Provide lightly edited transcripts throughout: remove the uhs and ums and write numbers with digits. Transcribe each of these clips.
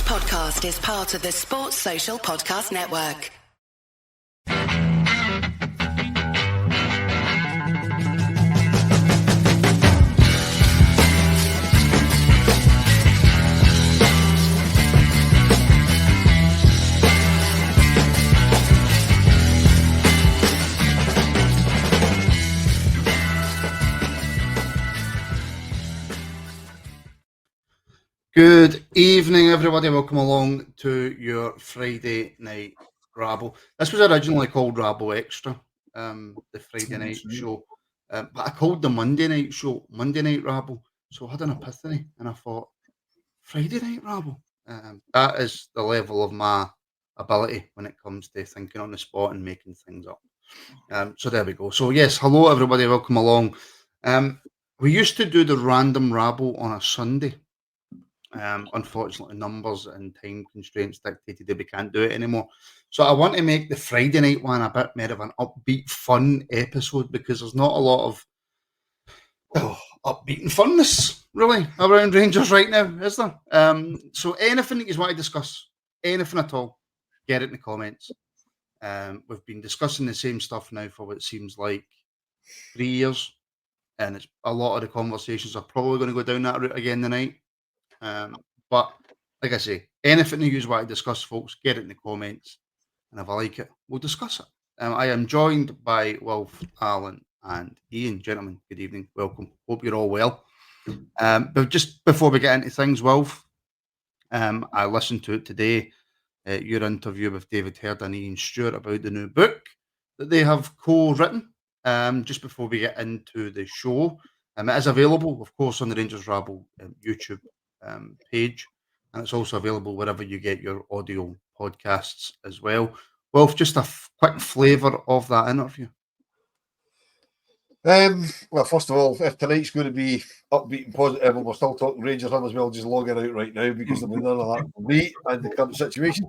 podcast is part of the Sports Social Podcast Network. Good evening, everybody. Welcome along to your Friday Night Rabble. This was originally called Rabble Extra, the Friday night show. But I called the Monday night show Monday Night Rabble. So I had an epiphany and I thought, Friday Night Rabble. That is the level of my ability when it comes to thinking on the spot and making things up. So there we go. So yes, hello everybody. Welcome along. We used to do the random rabble on a Sunday. Unfortunately, numbers and time constraints dictated that we can't do it anymore. So I want to make the Friday night one a bit more of an upbeat, fun episode because there's not a lot of upbeat and funness really around Rangers right now, is there? So anything that you want to discuss, anything at all, get it in the comments. We've been discussing the same stuff now for what seems like 3 years, and it's a lot of the conversations are probably going to go down that route again tonight. But like I say, anything that you want to discuss, folks, get it in the comments, and if I like it, we'll discuss it. I am joined by Wilf, Alan, and Iain. Gentlemen, good evening, welcome. Hope you're all well. But just before we get into things, Wilf, I listened to it today, your interview with David Herd and Ian Stewart about the new book that they have co-written. Just before we get into the show, it is available, of course, on the Rangers Rabble YouTube page, and it's also available wherever you get your audio podcasts as well. Well, just a quick flavour of that interview. Well, first of all, if tonight's going to be upbeat and positive, and we're still talking Rangers, I as well just log it out right now because there'll be none of that for me and the current situation.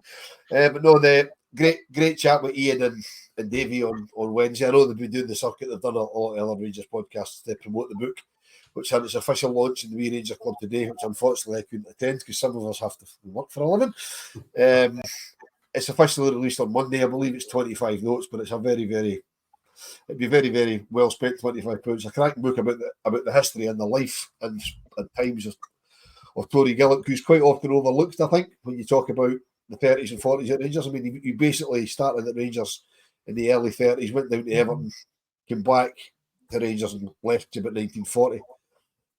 But no, the great chat with Ian and Davey on Wednesday. I know they've been doing the circuit. They've done a lot of other Rangers podcasts to promote the book, which had its official launch in the Wee Rangers Club today, which unfortunately I couldn't attend because some of us have to work for a living. It's officially released on Monday. I believe it's 25 notes, but it's a it'd be very, very well spent £25. It's a cracking book about the history and the life and times of Tory Gillick, who's quite often overlooked, I think, when you talk about the 30s and 40s at Rangers. I mean, he basically started at Rangers in the early 30s, went down to Everton, came back to Rangers and left to about 1940.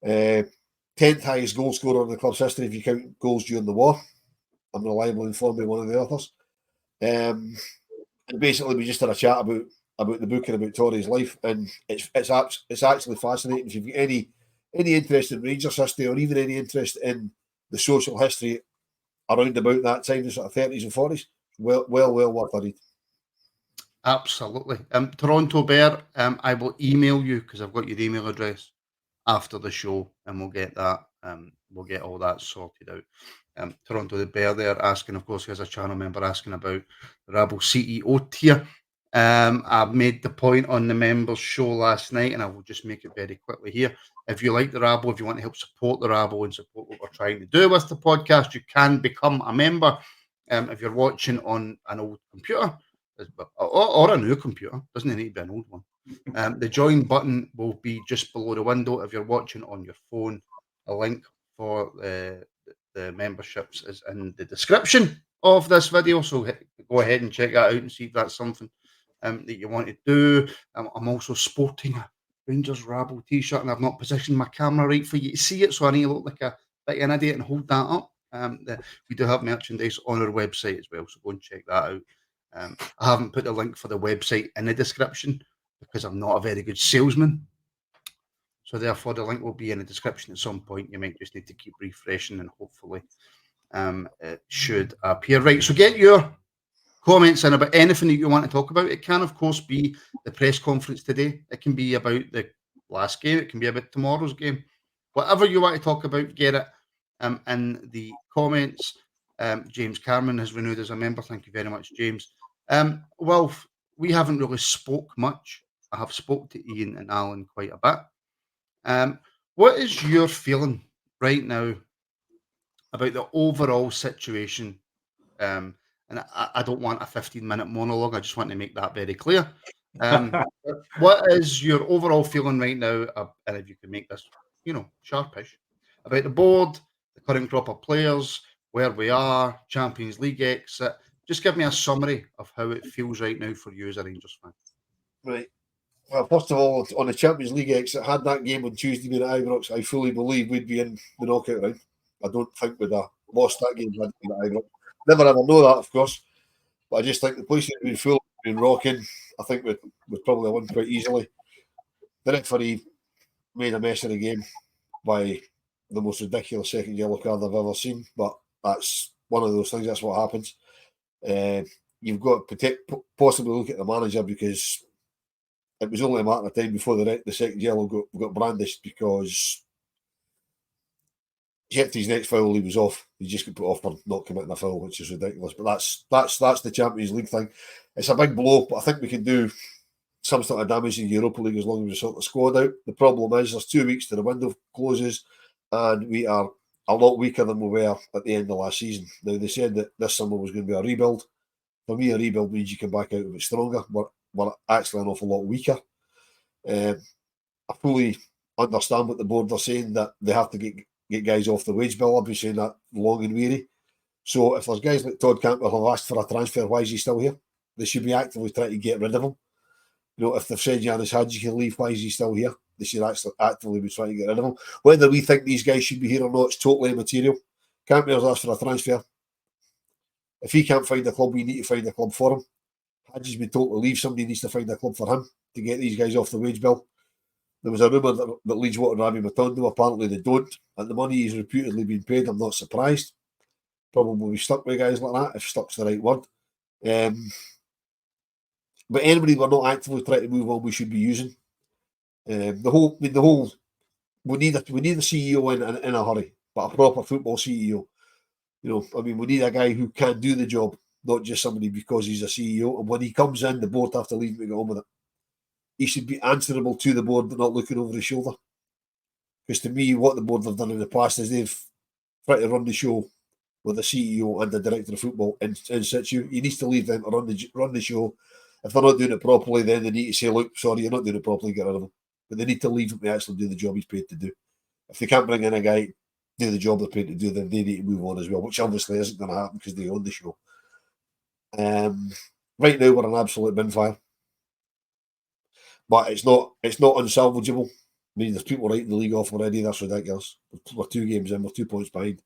10th highest goal scorer in the club's history if you count goals during the war. I'm reliably informed by one of the authors. And basically, we just had a chat about the book and about Tory's life, and it's actually fascinating. If you've got any interest in Rangers history or even any interest in the social history around about that time, the sort of 30s and 40s, well worth a read. Absolutely. Toronto Bear, I will email you because I've got your email address after the show, and we'll get that. We'll get all that sorted out. Toronto the Bear there asking, of course, he has a channel member asking about the Rabble CEO tier. I've made the point on the members show last night, and I will just make it very quickly here. If you like the Rabble, if you want to help support the Rabble and support what we're trying to do with the podcast, you can become a member. If you're watching on an old computer or a new computer, doesn't need to be an old one. The join button will be just below the window. If you're watching on your phone, a link for the memberships is in the description of this video. So go ahead and check that out and see if that's something that you want to do. I'm also sporting a Rangers Rabble t-shirt, and I've not positioned my camera right for you to see it, so I need to look like a bit of an idiot and hold that up. We do have merchandise on our website as well, so go and check that out. I haven't put the link for the website in the description because I'm not a very good salesman, so therefore the link will be in the description at some point. You might just need to keep refreshing, and hopefully it should appear. Right, so get your comments in about anything that you want to talk about. It can, of course, be the press conference today. It can be about the last game. It can be about tomorrow's game. Whatever you want to talk about, get it in the comments. James Cameron has renewed as a member. Thank you very much, James. Wilf, we haven't really spoke much. I have spoke to Iain and Alan quite a bit. What is your feeling right now about the overall situation. And I don't want a 15-minute monologue. I just want to make that very clear. What is your overall feeling right now? And if you can make this, sharpish, about the board, the current crop of players, where we are, Champions League exit. Just give me a summary of how it feels right now for you as a Rangers fan. Right. Well, first of all, on the Champions League exit, had that game on Tuesday been at Ibrox, I fully believe we'd be in the knockout round. I don't think we'd have lost that game had it been at Ibrox. Never ever know that, of course. But I just think the place had been full, been rocking. I think we'd probably won quite easily. The referee made a mess of the game by the most ridiculous second yellow card I've ever seen. But that's one of those things. That's what happens. You've got to possibly look at the manager, because it was only a matter of time before the second yellow got brandished, because Jeffrey's next foul, he was off. He just got put off for not committing a foul, which is ridiculous. But that's the Champions League thing. It's a big blow, but I think we can do some sort of damage in Europa League as long as we sort the squad out. The problem is there's 2 weeks to the window closes, and we are a lot weaker than we were at the end of last season. Now, they said that this summer was going to be a rebuild. For me, a rebuild means you come back out of it stronger. We're actually an awful lot weaker. I fully understand what the board are saying, that they have to get guys off the wage bill. I've been saying that long and weary. So if there's guys like Todd Campbell who have asked for a transfer, why is he still here? They should be actively trying to get rid of him. If they've said Yanis Hadji can leave, why is he still here? They should actually actively be trying to get rid of him. Whether we think these guys should be here or not, it's totally immaterial. Campbell's asked for a transfer. If he can't find a club, we need to find a club for him. Hadji's been told to leave. Somebody needs to find a club for him to get these guys off the wage bill. There was a rumour that Leeds wanted Rabbi Matondo. Apparently they don't. And the money he's reputedly been paid, I'm not surprised. Probably stuck with guys like that, if stuck's the right word. But anybody we're not actively trying to move on, we should be using. We need a CEO in a hurry, but a proper football CEO. We need a guy who can do the job, not just somebody because he's a CEO. And when he comes in, the board have to leave him to get on with it. He should be answerable to the board, but not looking over his shoulder. Because to me, what the board have done in the past is they've tried to run the show with the CEO and the director of football in situ. He needs to leave them to run the show. If they're not doing it properly, then they need to say, look, sorry, you're not doing it properly, get rid of him. But they need to leave him to actually do the job he's paid to do. If they can't bring in a guy to do the job they're paid to do, then they need to move on as well, which obviously isn't going to happen because they own the show. Right now, we're an absolute bin fire. But it's not unsalvageable. I mean, there's people writing the league off already. That's ridiculous. We're 2 games in. We're 2 points behind.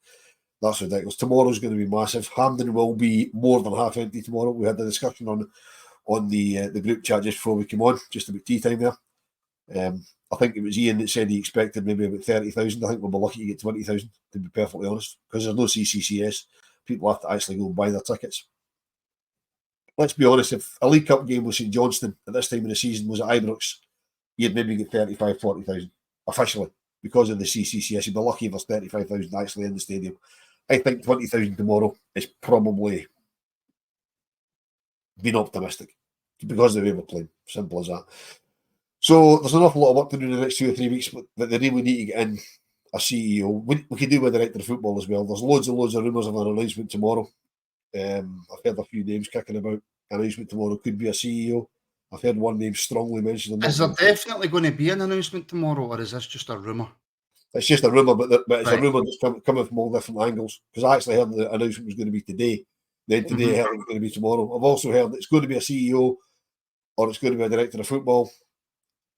That's ridiculous. Tomorrow's going to be massive. Hampden will be more than half empty tomorrow. We had the discussion on the group chat just before we came on, just about tea time there. I think it was Iain that said he expected maybe about 30,000. I think we'll be lucky to get 20,000, to be perfectly honest, because there's no CCCS. People have to actually go and buy their tickets. Let's be honest, if a League Cup game with St Johnstone at this time of the season was at Ibrox, you'd maybe get 35,000, 40,000 officially because of the CCCS. You'd be lucky if there's 35,000 actually in the stadium. I think 20,000 tomorrow is probably being optimistic because of the way we're playing. Simple as that. So there's an awful lot of work to do in the next 2 or 3 weeks, but they really need to get in a CEO. We can do with the director of football as well. There's loads and loads of rumours of an announcement tomorrow. I've heard a few names kicking about. Announcement tomorrow could be a CEO. I've heard one name strongly mentioned. Is there definitely going to be an announcement tomorrow, or is this just a rumour? It's just a rumour, but it's a rumour that's coming from all different angles. Because I actually heard the announcement was going to be today. Then today I heard it was going to be tomorrow. I've also heard it's going to be a CEO or it's going to be a director of football.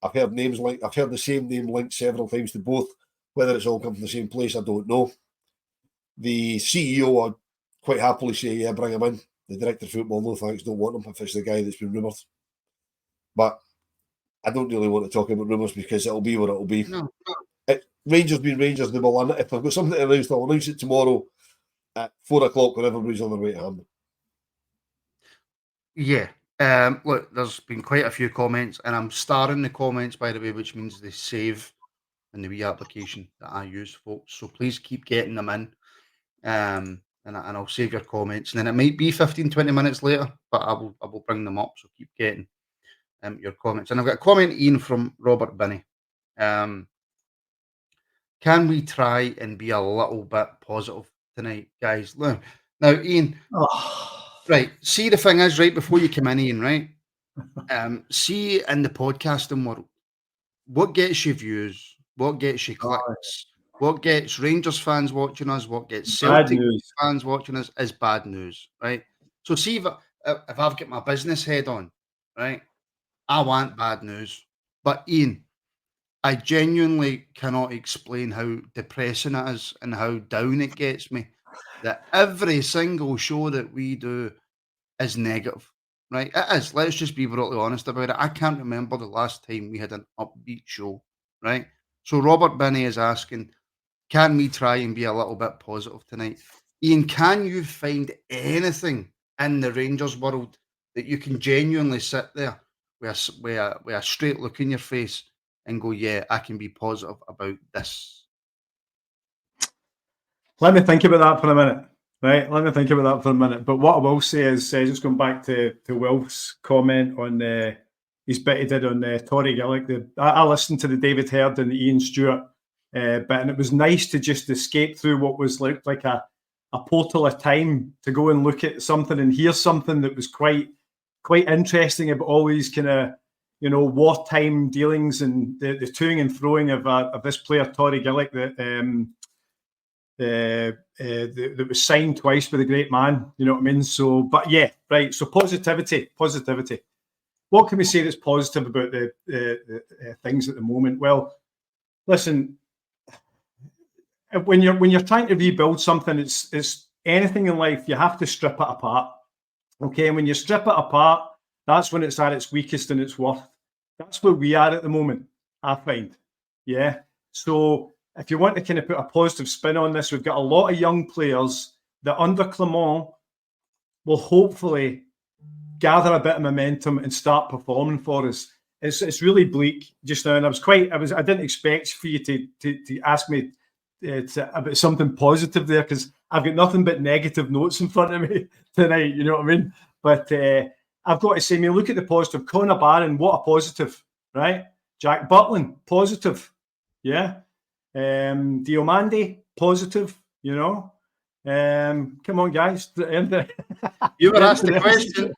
I've heard names linked. I've heard the same name linked several times to both. Whether it's all come from the same place, I don't know. The CEO, I'd quite happily say, yeah, bring him in. The director of football, no thanks, don't want him if it's the guy that's been rumoured. But I don't really want to talk about rumours because it'll be what it'll be. No. Rangers being Rangers, they will. If I've got something to announce, I'll announce it tomorrow at 4 o'clock when everybody's on their way to Hampden. Yeah. Look, there's been quite a few comments, and I'm starring the comments, by the way, which means they save in the wee application that I use, folks. So please keep getting them in. And I'll save your comments. And then it might be 15, 20 minutes later, but I will bring them up. So keep getting your comments. And I've got a comment, Ian, from Robert Binney. Can we try and be a little bit positive tonight, guys. Look, now, Ian, right, see, the thing is, right, before you come in, Ian, right, see, in the podcasting world, what gets you views, what gets you clicks, what gets Rangers fans watching us, what gets Bad Celtic news. fans watching us is bad news, right? So see, if I've got my business head on, right, I want bad news. But Ian, I genuinely cannot explain how depressing it is and how down it gets me that every single show that we do is negative, right? It is. Let's just be brutally honest about it. I can't remember the last time we had an upbeat show, right? So Robert Binney is asking, can we try and be a little bit positive tonight? Ian, can you find anything in the Rangers world that you can genuinely sit there with a straight look in your face and go, yeah, I can be positive about this? Let me think about that for a minute. Right, let me think about that for a minute. But what I will say is, just going back to Wilf's comment on his bit he did on Tory Gillick. I listened to the David Herd and the Ian Stewart bit, and it was nice to just escape through what was like a portal of time to go and look at something and hear something that was quite interesting about all these kind of wartime dealings and the toing and froing of this player Tory Gillick that was signed twice by the great man, you know what I mean? So, but yeah, right. So positivity. What can we say that's positive about the things at the moment? Well, listen, when you're trying to rebuild something, it's anything in life, you have to strip it apart. Okay, and when you strip it apart, that's when it's at its weakest and its worst. That's where we are at the moment, I find. Yeah. So if you want to kind of put a positive spin on this, we've got a lot of young players that under Clement will hopefully gather a bit of momentum and start performing for us. It's really bleak just now, and I didn't expect for you to ask me about something positive there, because I've got nothing but negative notes in front of me tonight. You know what I mean? But I've got to say, I mean, look at the positive. Conor Barron, what a positive, right? Jack Butland, positive, yeah. Diomande, positive, you know. Come on, guys. You were asked the question.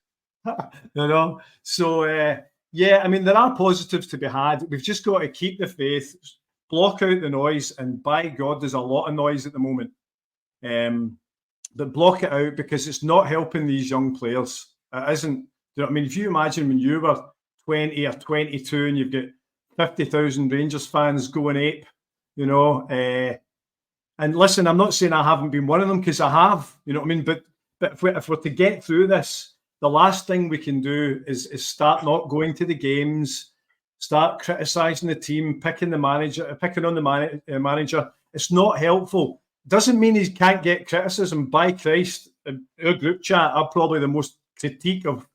You know. So, yeah, I mean, there are positives to be had. We've just got to keep the faith, block out the noise, and by God, there's a lot of noise at the moment. But block it out, because it's not helping these young players. It isn't. You know what I mean? If you imagine when you were 20 or 22 and you've got 50,000 Rangers fans going ape, you know, and listen, I'm not saying I haven't been one of them, because I have, you know what I mean? But if we're to get through this, the last thing we can do is start not going to the games, start criticising the team, picking on the manager. It's not helpful. Doesn't mean he can't get criticism. By Christ, our group chat are probably the most critique of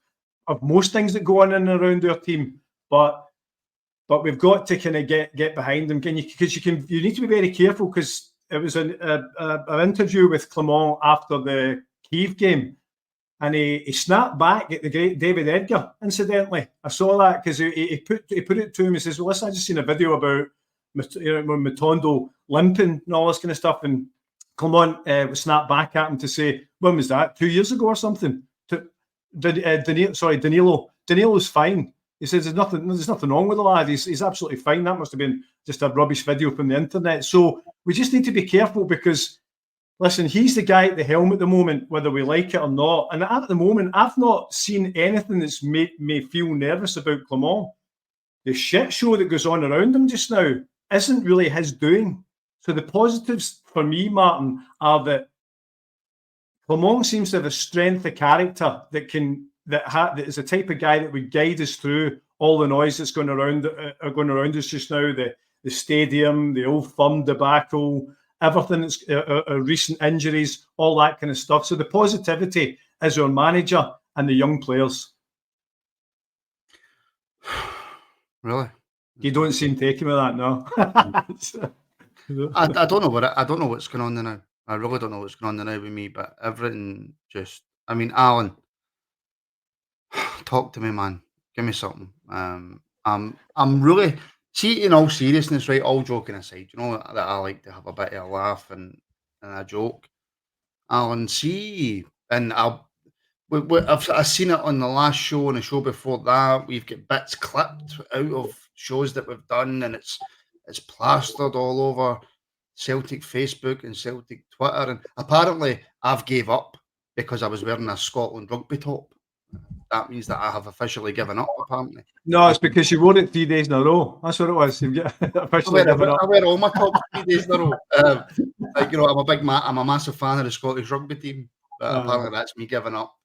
most things that go on in and around our team. But we've got to kind of get behind them, because you need to be very careful, because it was an interview with Clement after the Kyiv game, and he snapped back at the great David Edgar. Incidentally, I saw that because he put it to him. He says, "Well, listen, I just seen a video about Matondo limping and all this kind of stuff," and Clement snapped back at him to say, "When was that? 2 years ago or something?" Danilo. Danilo's fine. He says there's nothing wrong with the lad. He's absolutely fine. That must have been just a rubbish video from the internet. So we just need to be careful, because, listen, he's the guy at the helm at the moment, whether we like it or not. And at the moment, I've not seen anything that's made me feel nervous about Clement. The shit show that goes on around him just now isn't really his doing. So the positives for me, Martin, are that Clement seems to have a strength of character that is the type of guy that would guide us through all the noise that's going around us just now. The stadium, the Old Firm debacle, everything that's recent injuries, all that kind of stuff. So the positivity is our manager and the young players. Really? You don't seem taken with that, no. I don't know what's going on now. I really don't know what's going on now with me, but everything just, I mean, Alan, talk to me, man. Give me something. I'm really, see, in all seriousness, right, all joking aside, you know that I like to have a bit of a laugh and a joke. Alan, see, and I've seen it on the last show and the show before that. We've got bits clipped out of shows that we've done, and it's plastered all over Celtic Facebook and Celtic Twitter. And apparently, I've gave up because I was wearing a Scotland rugby top. That means that I have officially given up, apparently. No, it's because you wore it 3 days in a row. That's what it was. You get officially given up. I wear all my tops 3 days in a row. I'm a massive fan of the Scottish rugby team, but apparently that's me giving up.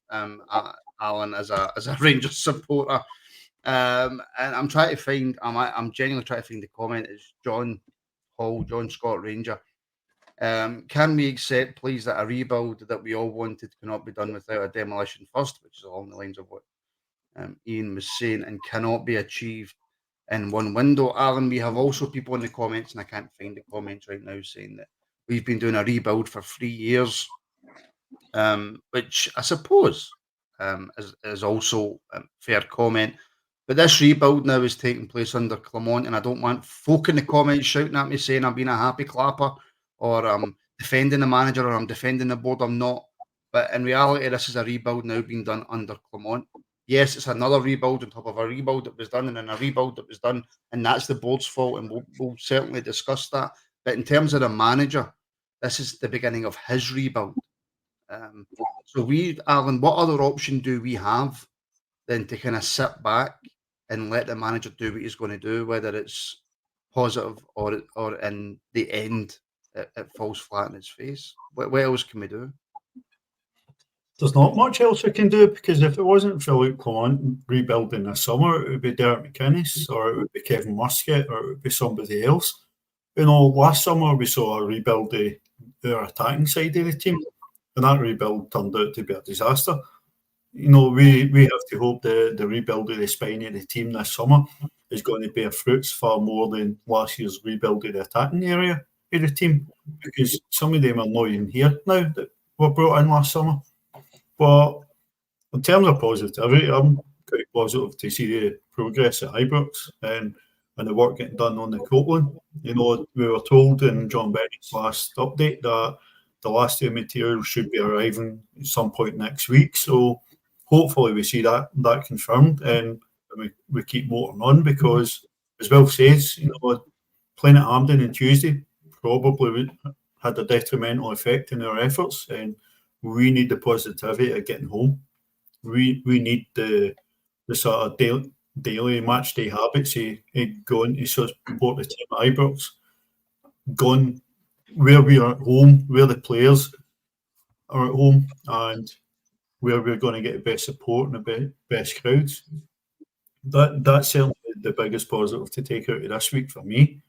Alan as a Rangers supporter, and I'm trying to find. I'm genuinely trying to find the comment. It's John Hall, John Scott Ranger. Can we accept, please, that a rebuild that we all wanted cannot be done without a demolition first, which is along the lines of what Iain was saying, and cannot be achieved in one window. Alan, we have also people in the comments, and I can't find the comments right now, saying that we've been doing a rebuild for 3 years, which I suppose is also a fair comment. But this rebuild now is taking place under Clement, and I don't want folk in the comments shouting at me saying I'm being a happy clapper or I'm defending the manager or I'm defending the board. I'm not. But in reality, this is a rebuild now being done under Clement. Yes, it's another rebuild on top of a rebuild that was done and then a rebuild that was done, and that's the board's fault, and we'll certainly discuss that. But in terms of the manager, this is the beginning of his rebuild. So Alan, what other option do we have than to kind of sit back and let the manager do what he's going to do, whether it's positive or in the end it falls flat in its face? What else can we do? There's not much else we can do, because if it wasn't for Luke Clement rebuilding this summer, it would be Derek McInnes, or it would be Kevin Muscat, or it would be somebody else. Last summer we saw a rebuild of our attacking side of the team, and that rebuild turned out to be a disaster. We have to hope the rebuild of the spine of the team this summer is going to bear fruits far more than last year's rebuild of the attacking area of the team, because some of them are not even here now that were brought in last summer. But in terms of positivity, I'm quite positive to see the progress at Ibrox and the work getting done on the Copeland. We were told in John Bennett's last update that the last of the material should be arriving at some point next week. So hopefully we see that confirmed and we keep motoring on, because, as Wilf says, playing at Hampden on Tuesday probably had a detrimental effect in our efforts, and we need the positivity of getting home. We need the sort of daily match day habits of going to support the team at Ibrox, going where we are at home, where the players are at home, and where we're going to get the best support and the best crowds. That's certainly the biggest positive to take out of this week for me.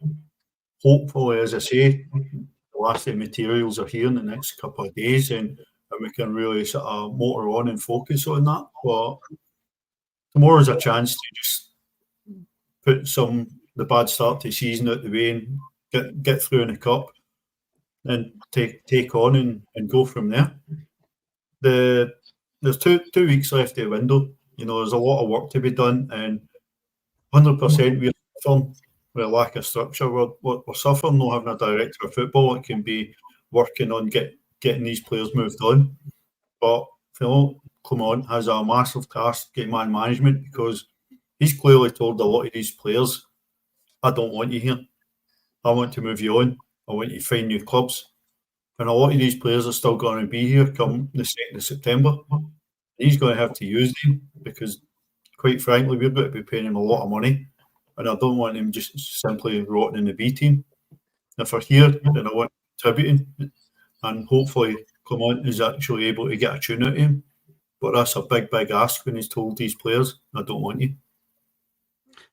Hopefully, as I say, the last of the materials are here in the next couple of days, and we can really sort of motor on and focus on that. But tomorrow's a chance to just put the bad start to the season out the way and get through in the cup and take on and go from there. There's two weeks left of the window. There's a lot of work to be done, and 100% we're suffering with a lack of structure. We're suffering not having a director of football that can be working on getting these players moved on. But Clement has a massive task getting man management, because he's clearly told a lot of these players, I don't want you here. I want to move you on. I want you to find new clubs. And a lot of these players are still going to be here come the 2nd of September. He's going to have to use them, because, quite frankly, we're going to be paying him a lot of money. And I don't want him just simply rotting in the B team. If we're here, then I want contributing. And hopefully Clement is actually able to get a tune out of him. But that's a big, big ask when he's told these players, I don't want you.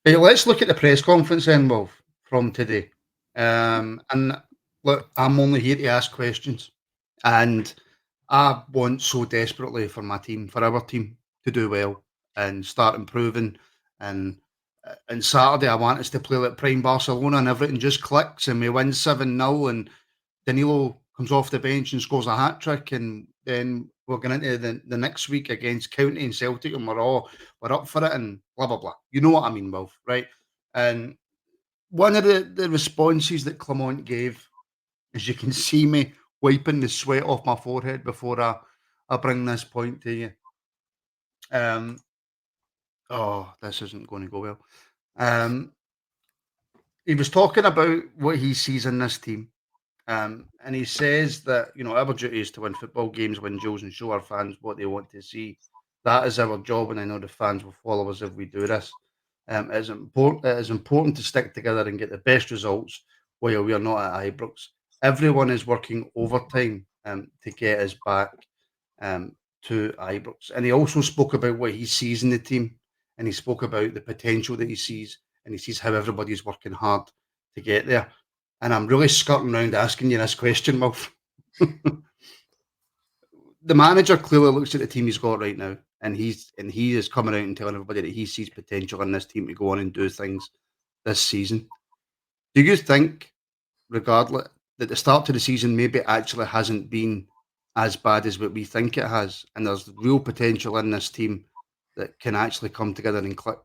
But let's look at the press conference then, Wilf, from today. And look, I'm only here to ask questions. And I want so desperately for my team, for our team, to do well and start improving. And Saturday, I want us to play like prime Barcelona and everything just clicks and we win 7-0 and Danilo comes off the bench and scores a hat-trick, and then we're going into the next week against County and Celtic and we're up for it and blah, blah, blah. You know what I mean, Wilf, right? And one of the responses that Clement gave, as you can see me wiping the sweat off my forehead before I bring this point to you. This isn't going to go well. He was talking about what he sees in this team. And he says that, our duty is to win football games, win duels, and show our fans what they want to see. That is our job, and I know the fans will follow us if we do this. It is important to stick together and get the best results while we are not at Ibrox. Everyone is working overtime to get us back to Ibrox. And he also spoke about what he sees in the team, and he spoke about the potential that he sees, and he sees how everybody's working hard to get there. And I'm really skirting around asking you this question, Wilf. The manager clearly looks at the team he's got right now, and he is coming out and telling everybody that he sees potential in this team to go on and do things this season. Do you think, regardless, that the start to the season maybe actually hasn't been as bad as what we think it has, and there's real potential in this team that can actually come together and click?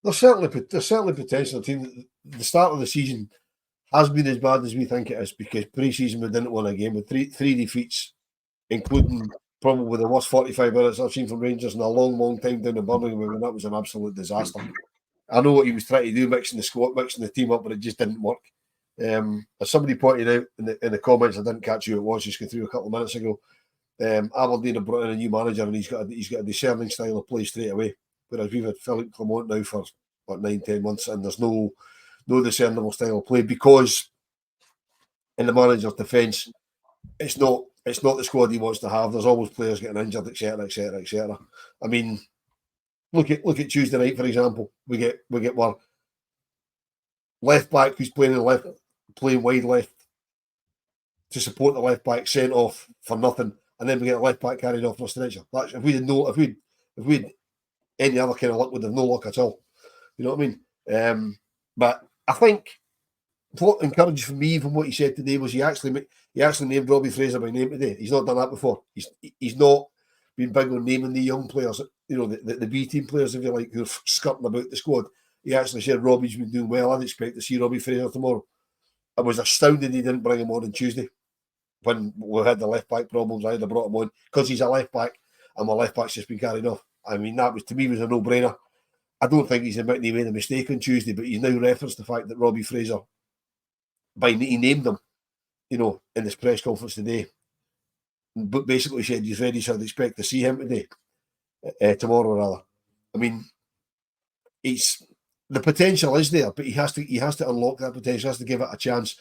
There's certainly potential. The team, the start of the season has been as bad as we think it is, because pre-season we didn't win a game with three defeats, including probably the worst 45 minutes I've seen from Rangers in a long time down in Birmingham, and that was an absolute disaster. I know what he was trying to do, mixing the team up, but it just didn't work. As somebody pointed out in the comments, I didn't catch who it was, just go through a couple of minutes ago. Aberdeen have brought in a new manager, and he's got a discerning style of play straight away. Whereas we've had Philippe Clement now for 9-10 months, and there's no discernible style of play, because in the manager's defence, it's not the squad he wants to have. There's always players getting injured, etc. I mean, look at Tuesday night, for example. We get one left back who's playing wide left to support the left back sent off for nothing, and then we get a left back carried off for a stretcher. That's if we'd any other kind of luck, would have no luck at all. You know what I mean? But I think what encouraged for me from what he said today was he actually named Robbie Fraser by name today. He's not done that before. He's not been big on naming the young players, the B team players, if you like, who are skirting about the squad. He actually said Robbie's been doing well. I'd expect to see Robbie Fraser tomorrow. I was astounded he didn't bring him on Tuesday when we had the left back problems. I had to brought him on because he's a left back, and my left back's just been carried off. I mean, that was, to me, was a no-brainer. I don't think he's admitting he made a mistake on Tuesday, but he's now referenced the fact that Robbie Fraser, he named him, in this press conference today, but basically said he's ready, so I'd expect to see him tomorrow rather. I mean, the potential is there, but he has to unlock that potential. He has to give it a chance.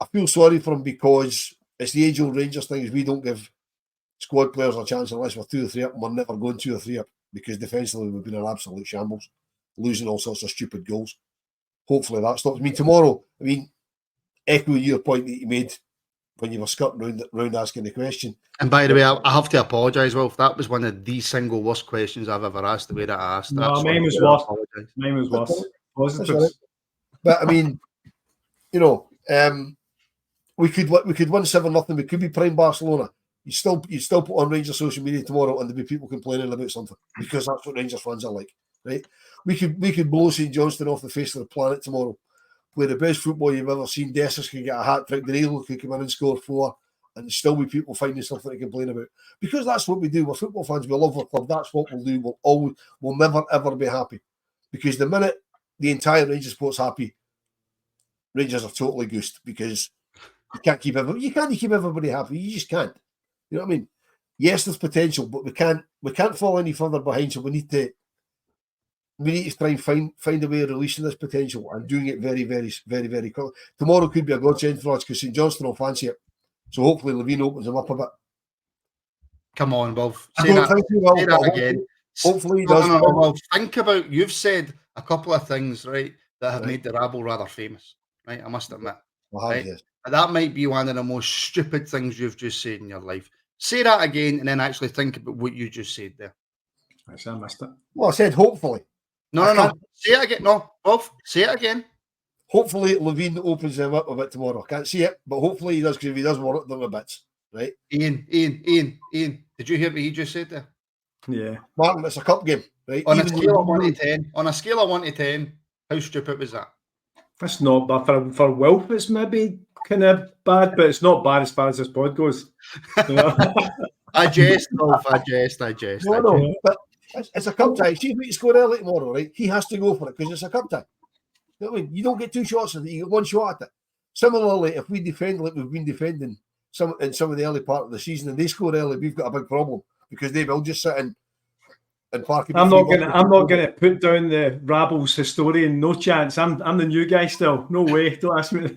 I feel sorry for him because it's the age-old Rangers thing, is we don't give squad players a chance unless we're 2 or 3 up, and we're never going 2 or 3 up, because defensively we've been in absolute shambles, losing all sorts of stupid goals. Hopefully that stops. Tomorrow, echoing your point that you made when you were skirting round asking the question. And by the way, I have to apologise, Wilf. That was one of the single worst questions I've ever asked, the way that I asked that. No, mine was worse. Mine was worse. Positives. But we could win 7-0. We could be prime Barcelona. You still put on Rangers social media tomorrow, and there'll be people complaining about something, because that's what Rangers fans are like, right? We could blow St Johnstone off the face of the planet tomorrow, play the best football you've ever seen. Dessers could get a hat trick. Danilo could come in and score 4, and still be people finding something to complain about, because that's what we do. We're football fans. We love our club. That's what we'll do. We'll never ever be happy, because the minute the entire Rangers support's happy, Rangers are totally goosed, because you can't keep everybody happy. You just can't. You know what I mean? Yes, there's potential, but we can't fall any further behind. So we need to try and find a way of releasing this potential and doing it very, very, very, very quickly. Tomorrow could be a godsend for us, because St Johnstone will fancy it. So hopefully Levine opens them up a bit. Come on, Wilf. Say that again. Hopefully he does. Well, think about, you've said a couple of things, right, that have made the Rabble rather famous, right? I must admit. Right? Yes. That might be one of the most stupid things you've just said in your life. Say that again, and then actually think about what you just said there. I missed it. Well, I said hopefully. No. Say it again. No, Wolf, say it again. Hopefully Levine opens them up a bit tomorrow. Can't see it, but hopefully he does, because if he does, work them a bit. Right? Ian, did you hear what he just said there? Yeah. Martin, it's a cup game, right? On a scale of 1 to 10, how stupid was that? That's not, but for Wilf, it's maybe kind of bad, but it's not bad as far as this pod goes. You know? I jest, Wilf, I jest. No, but it's a cup tie. See if we score early tomorrow, right? He has to go for it because it's a cup tie. You know what I mean? You don't get two shots at it, you get one shot at it. Similarly, if we defend like we've been defending in some of the early part of the season and they score early, we've got a big problem because they will just sit in and park. I'm not gonna put down the Rabble's historian. No chance. I'm the new guy still. No way. Don't ask me.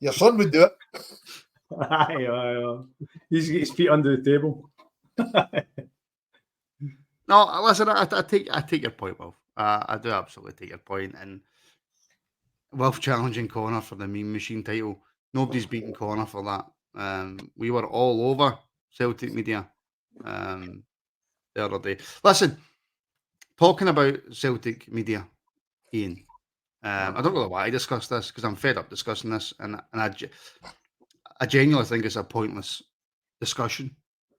Your son would do it. Aye. He's got his feet under the table. No, listen, I take your point, Wilf. I do absolutely take your point. And Wilf challenging Connor for the Meme Machine title. Nobody's beaten Connor for that. We were all over Celtic media the other day. Listen, talking about Celtic media, Iain, I don't know why I discuss this because I'm fed up discussing this, and I genuinely think it's a pointless discussion.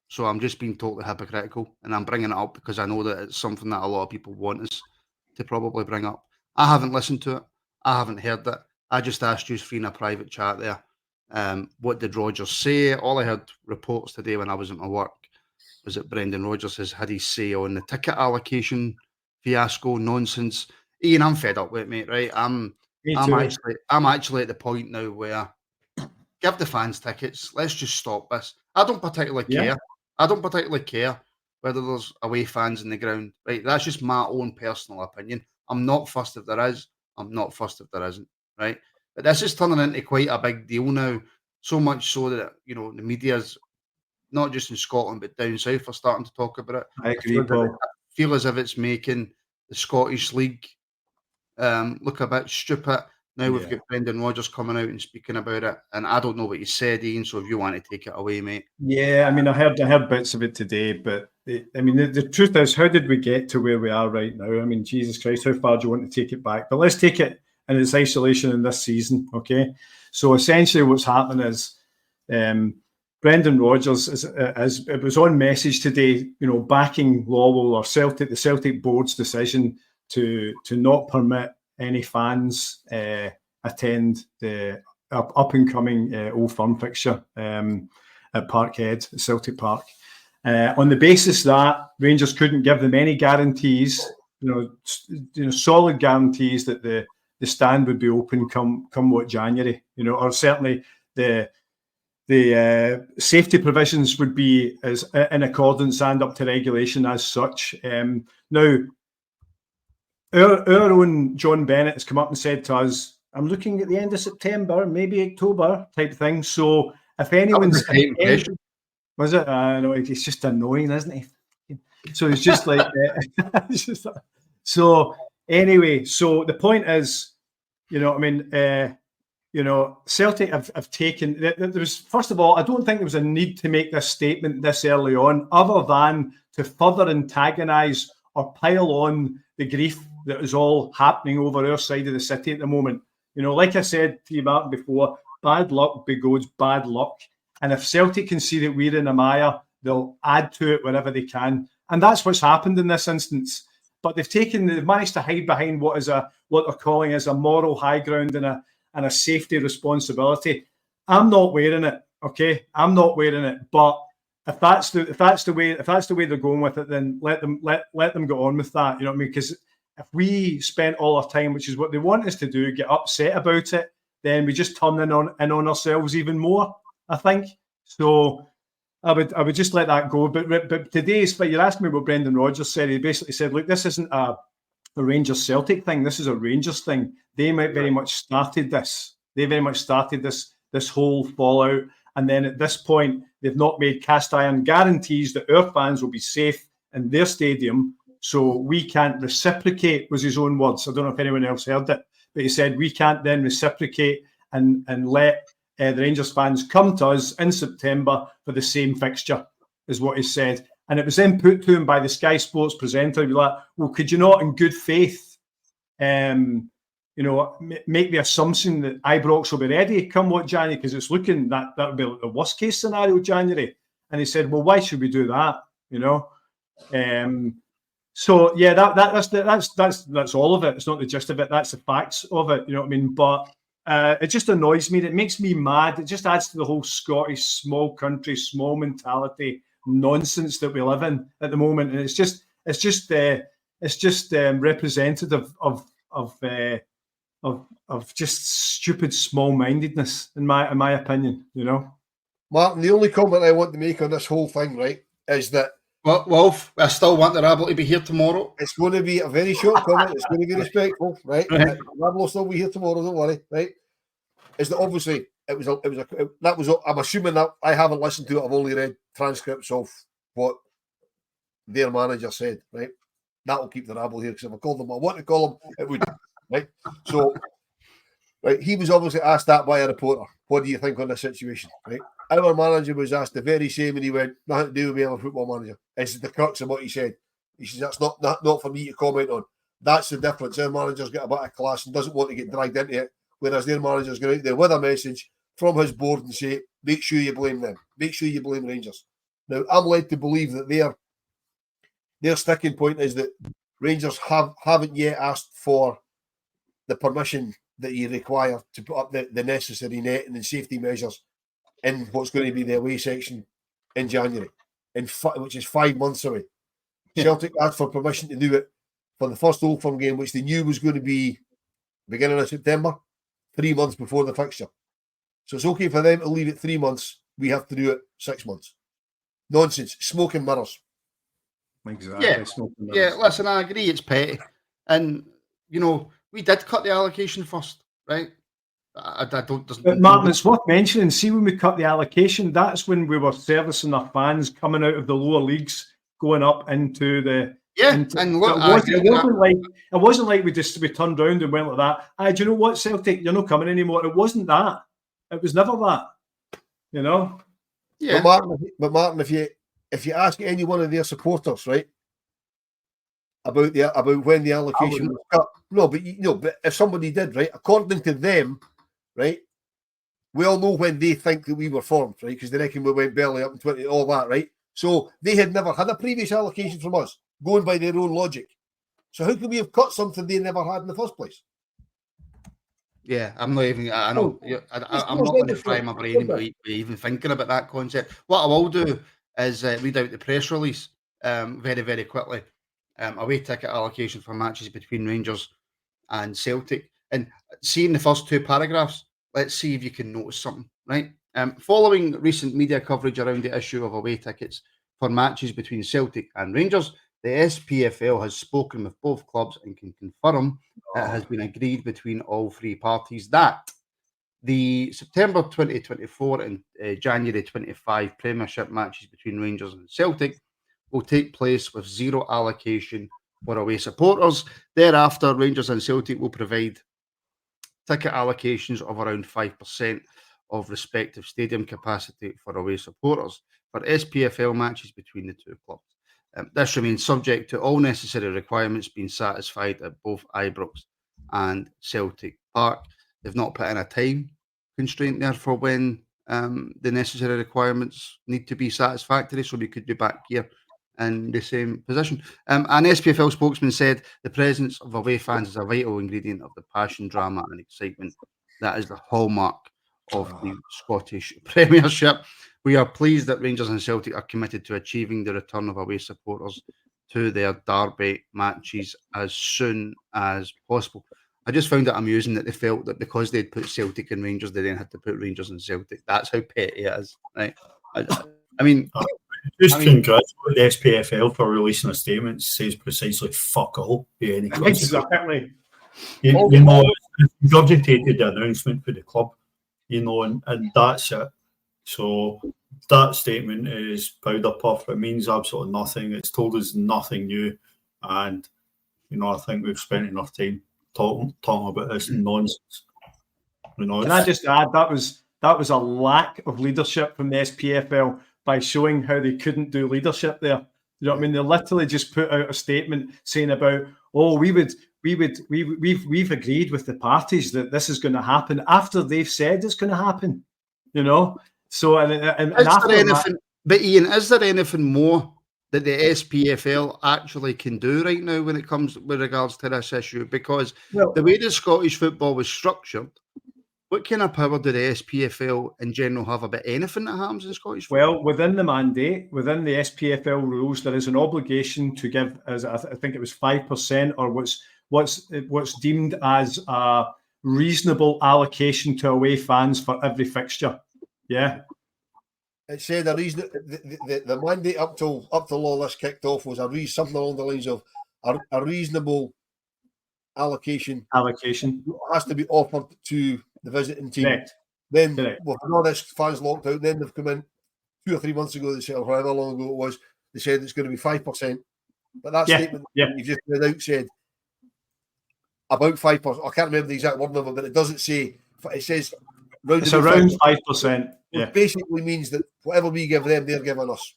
So I'm just being totally hypocritical, and I'm bringing it up because I know that it's something that a lot of people want us to probably bring up. I haven't listened to it. I haven't heard it. I just asked you in a private chat there. What did Rodgers say? All I heard reports today when I was at my work was that Brendan Rodgers has had his say on the ticket allocation fiasco nonsense. Iain, I'm fed up with it, mate. Right? I'm actually at the point now where give the fans tickets. Let's just stop this. I don't particularly care. I don't particularly care whether there's away fans in the ground. Right? That's just my own personal opinion. I'm not fussed if there is. I'm not fussed if there isn't. Right? But this is turning into quite a big deal now. So much so that the media's not just in Scotland but down south are starting to talk about it. I agree, Paul. I feel as if it's making the Scottish League look a bit stupid. Now we've got Brendan Rodgers coming out and speaking about it, and I don't know what he said, Iain. So if you want to take it away, mate. Yeah, I mean, I heard bits of it today, but the truth is, how did we get to where we are right now? I mean, Jesus Christ, how far do you want to take it back? But let's take it in its isolation in this season, okay? So essentially, what's happening is Brendan Rodgers, as it was on Message today, backing Lowry or the Celtic board's decision to not permit any fans attend the up and coming Old Firm fixture at Parkhead, Celtic Park, on the basis that Rangers couldn't give them any guarantees, solid guarantees that the stand would be open come what January, or certainly the safety provisions would be as in accordance and up to regulation as such. Now, our own John Bennett has come up and said to us, I'm looking at the end of September, maybe October type thing. So if anyone's... Was it? No, it's just annoying, isn't he? So it's just like... So anyway, so the point is, Celtic have taken... There was, first of all, I don't think there was a need to make this statement this early on, other than to further antagonise or pile on the grief that is all happening over our side of the city at the moment. Like I said to you, Martin, before, bad luck begoes bad luck. And if Celtic can see that we're in a mire, they'll add to it wherever they can. And that's what's happened in this instance. But they've managed to hide behind what they're calling as a moral high ground and a safety responsibility. I'm not wearing it, okay? I'm not wearing it. But if that's the way they're going with it, then let them go on with that. You know what I mean? Because if we spent all our time, which is what they want us to do, get upset about it, then we just turn in on ourselves even more, I think. So I would just let that go. But today's fight, you're asking me what Brendan Rodgers said. He basically said, look, this isn't a Rangers Celtic thing. This is a Rangers thing. They might very much started this. They very much started this whole fallout. And then at this point, they've not made cast iron guarantees that our fans will be safe in their stadium. So we can't reciprocate, was his own words. I don't know if anyone else heard it, but he said we can't then reciprocate and let the Rangers fans come to us in September for the same fixture, is what he said. And it was then put to him by the Sky Sports presenter. He'd be like, well, could you not, in good faith, make the assumption that Ibrox will be ready come what January? Because it's looking that would be like the worst case scenario, January. And he said, well, why should we do that? So yeah, that's all of it. It's not the gist of it. That's the facts of it. You know what I mean? But It just annoys me. It makes me mad. It just adds to the whole Scottish small country, small mentality nonsense that we live in at the moment, and it's just representative of just stupid small-mindedness, in my opinion. You know, Martin, the only comment I want to make on this whole thing, right, is that Wolf, I still want the Rabble to be here tomorrow. it's going to be a very short comment. It's going to be respectful, right? Right. Rabble will still be here tomorrow. Don't worry, right? Is that obviously I'm assuming that I haven't listened to it. I've only read transcripts of what their manager said, right? That will keep the Rabble here, because if I called them, I want to call them, it would, right? So, right, he was obviously asked that by a reporter. What do you think on this situation, right? Our manager was asked the very same, and he went, nothing to do with me, I'm a football manager. This is the crux of what he said. He says, that's not for me to comment on. That's the difference. Our manager's got a bit of class and doesn't want to get dragged into it, whereas their manager's going out there with a message from his board and say, make sure you blame them. Make sure you blame Rangers. Now, I'm led to believe that their sticking point is that Rangers haven't yet asked for the permission that you require to put up the necessary netting and safety measures in what's going to be the away section in January, which is 5 months away. Yeah. Celtic asked for permission to do it for the first Old Firm game, which they knew was going to be beginning of September, 3 months before the fixture. So it's okay for them to leave it 3 months. We have to do it 6 months. Nonsense. Smoke and mirrors. Exactly. Yeah, listen, I agree it's petty. And, you know, we did cut the allocation first, right? But Martin, it's worth mentioning, see, when we cut the allocation, that's when we were servicing our fans coming out of the lower leagues, going up into the... and look, it wasn't like we turned around and went like that. Do you know what, Celtic, you're not coming anymore. It wasn't that. It was never that. You know? Yeah. But Martin, if you ask any one of their supporters, right, about when the allocation was cut, but if somebody did, right, according to them, right, we all know when they think that we were formed, right, because they reckon we went belly up in 20, all that, right? So they had never had a previous allocation from us, going by their own logic. So how could we have cut something they never had in the first place? Yeah, I'm not even. I know. I'm not going to fry my brain about even thinking about that concept. What I will do is read out the press release very, very quickly. Away ticket allocation for matches between Rangers and Celtic. And seeing the first two paragraphs, let's see if you can notice something, right? Following recent media coverage around the issue of away tickets for matches between Celtic and Rangers, the SPFL has spoken with both clubs and can confirm it has been agreed between all three parties that the September 2024 and January 25 Premiership matches between Rangers and Celtic will take place with zero allocation for away supporters. Thereafter, Rangers and Celtic will provide ticket allocations of around 5% of respective stadium capacity for away supporters for SPFL matches between the two clubs. This remains subject to all necessary requirements being satisfied at both Ibrox and Celtic Park. They've not put in a time constraint there for when the necessary requirements need to be satisfactory, so we could be back here in the same position. An SPFL spokesman said the presence of away fans is a vital ingredient of the passion, drama and excitement that is the hallmark of the Scottish Premiership. We are pleased that Rangers and Celtic are committed to achieving the return of away supporters to their derby matches as soon as possible. I just found it amusing that they felt that because they'd put Celtic and Rangers, they then had to put Rangers and Celtic. That's how petty it is, right? I mean... congratulate the SPFL for releasing a statement that says precisely fuck all. Exactly. You know, it's regurgitated the announcement for the club, you know, and that's it. So that statement is powder puff. It means absolutely nothing. It's told us nothing new. And, you know, I think we've spent enough time talking about this nonsense. You know, can I just add, that was a lack of leadership from the SPFL by showing how they couldn't do leadership there. You know what I mean? They literally just put out a statement saying about, we've agreed with the parties that this is going to happen after they've said it's going to happen. You know? So and after that, but Ian, is there anything more that the SPFL actually can do right now when it comes with regards to this issue? Because the way the Scottish football was structured, what kind of power do the SPFL in general have about anything that happens in Scottish football? Well, within the mandate, within the SPFL rules, there is an obligation to give, as I think it was 5%, or what's deemed as a reasonable allocation to away fans for every fixture. Yeah. It said a reason the mandate up till all this kicked off was something along the lines of a reasonable allocation has to be offered to the visiting team. Correct. Then with all this fans locked out, then they've come in 2 or 3 months ago, they said, or however long ago it was, they said it's going to be 5%. But that statement you just read out said about 5%. I can't remember the exact word number, but it doesn't say, it says it's around 5%. Yeah. It basically means that whatever we give them, they're giving us.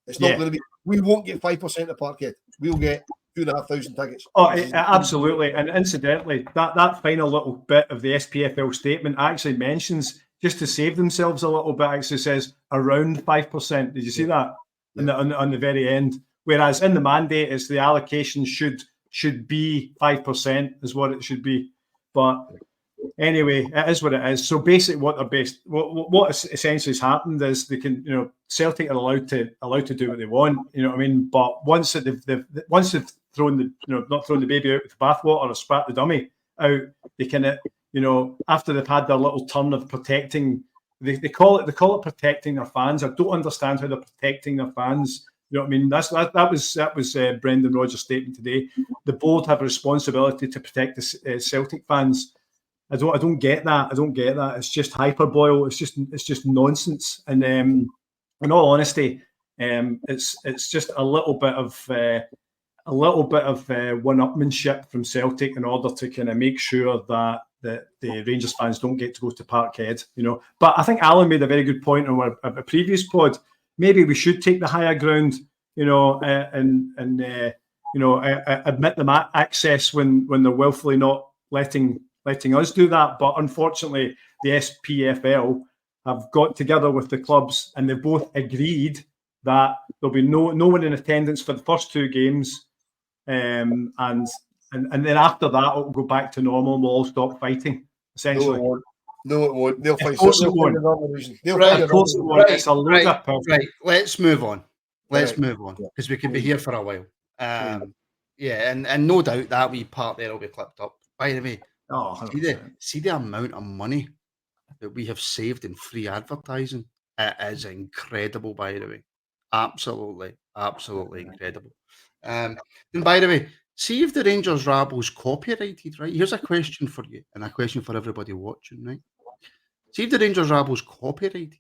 It's not going to be, we won't get 5% of Parkhead. We'll get 2,500 tickets. Oh, absolutely. And incidentally, that final little bit of the SPFL statement actually mentions, just to save themselves a little bit, actually says around 5%. Did you see that? Yeah. On the very end? Whereas in the mandate, it's the allocation should be 5% is what it should be. But anyway, it is what it is. So basically, what essentially has happened is they can, Celtic are allowed to do what they want. You know what I mean? But once they've thrown the, not thrown the baby out with the bathwater or spat the dummy out, they can, after they've had their little turn of protecting, they call it protecting their fans. I don't understand how they're protecting their fans. You know what I mean? That was Brendan Rodgers' statement today. The board have a responsibility to protect the Celtic fans. I don't get that. It's just hyperbole. It's just nonsense. And in all honesty, it's just a little bit of one-upmanship from Celtic in order to kind of make sure that the Rangers fans don't get to go to Parkhead. But I think Alan made a very good point on a previous pod. Maybe we should take the higher ground, and admit them access when they're willfully not letting us do that. But unfortunately, the SPFL have got together with the clubs and they've both agreed that there'll be no one in attendance for the first 2 games, and then after that it'll go back to normal and we'll all stop fighting. Essentially, no, it won't. They'll find another reason. Of course it won't. It's a load of purpose. Right. Let's move on. Because we can be here for a while. And no doubt that wee part there will be clipped up. By the way, see the amount of money that we have saved in free advertising. It is incredible, by the way. Absolutely incredible. And by the way, see if the Rangers Rabble's copyrighted, right? Here's a question for you and a question for everybody watching, right? See if the Rangers Rabble's copyrighted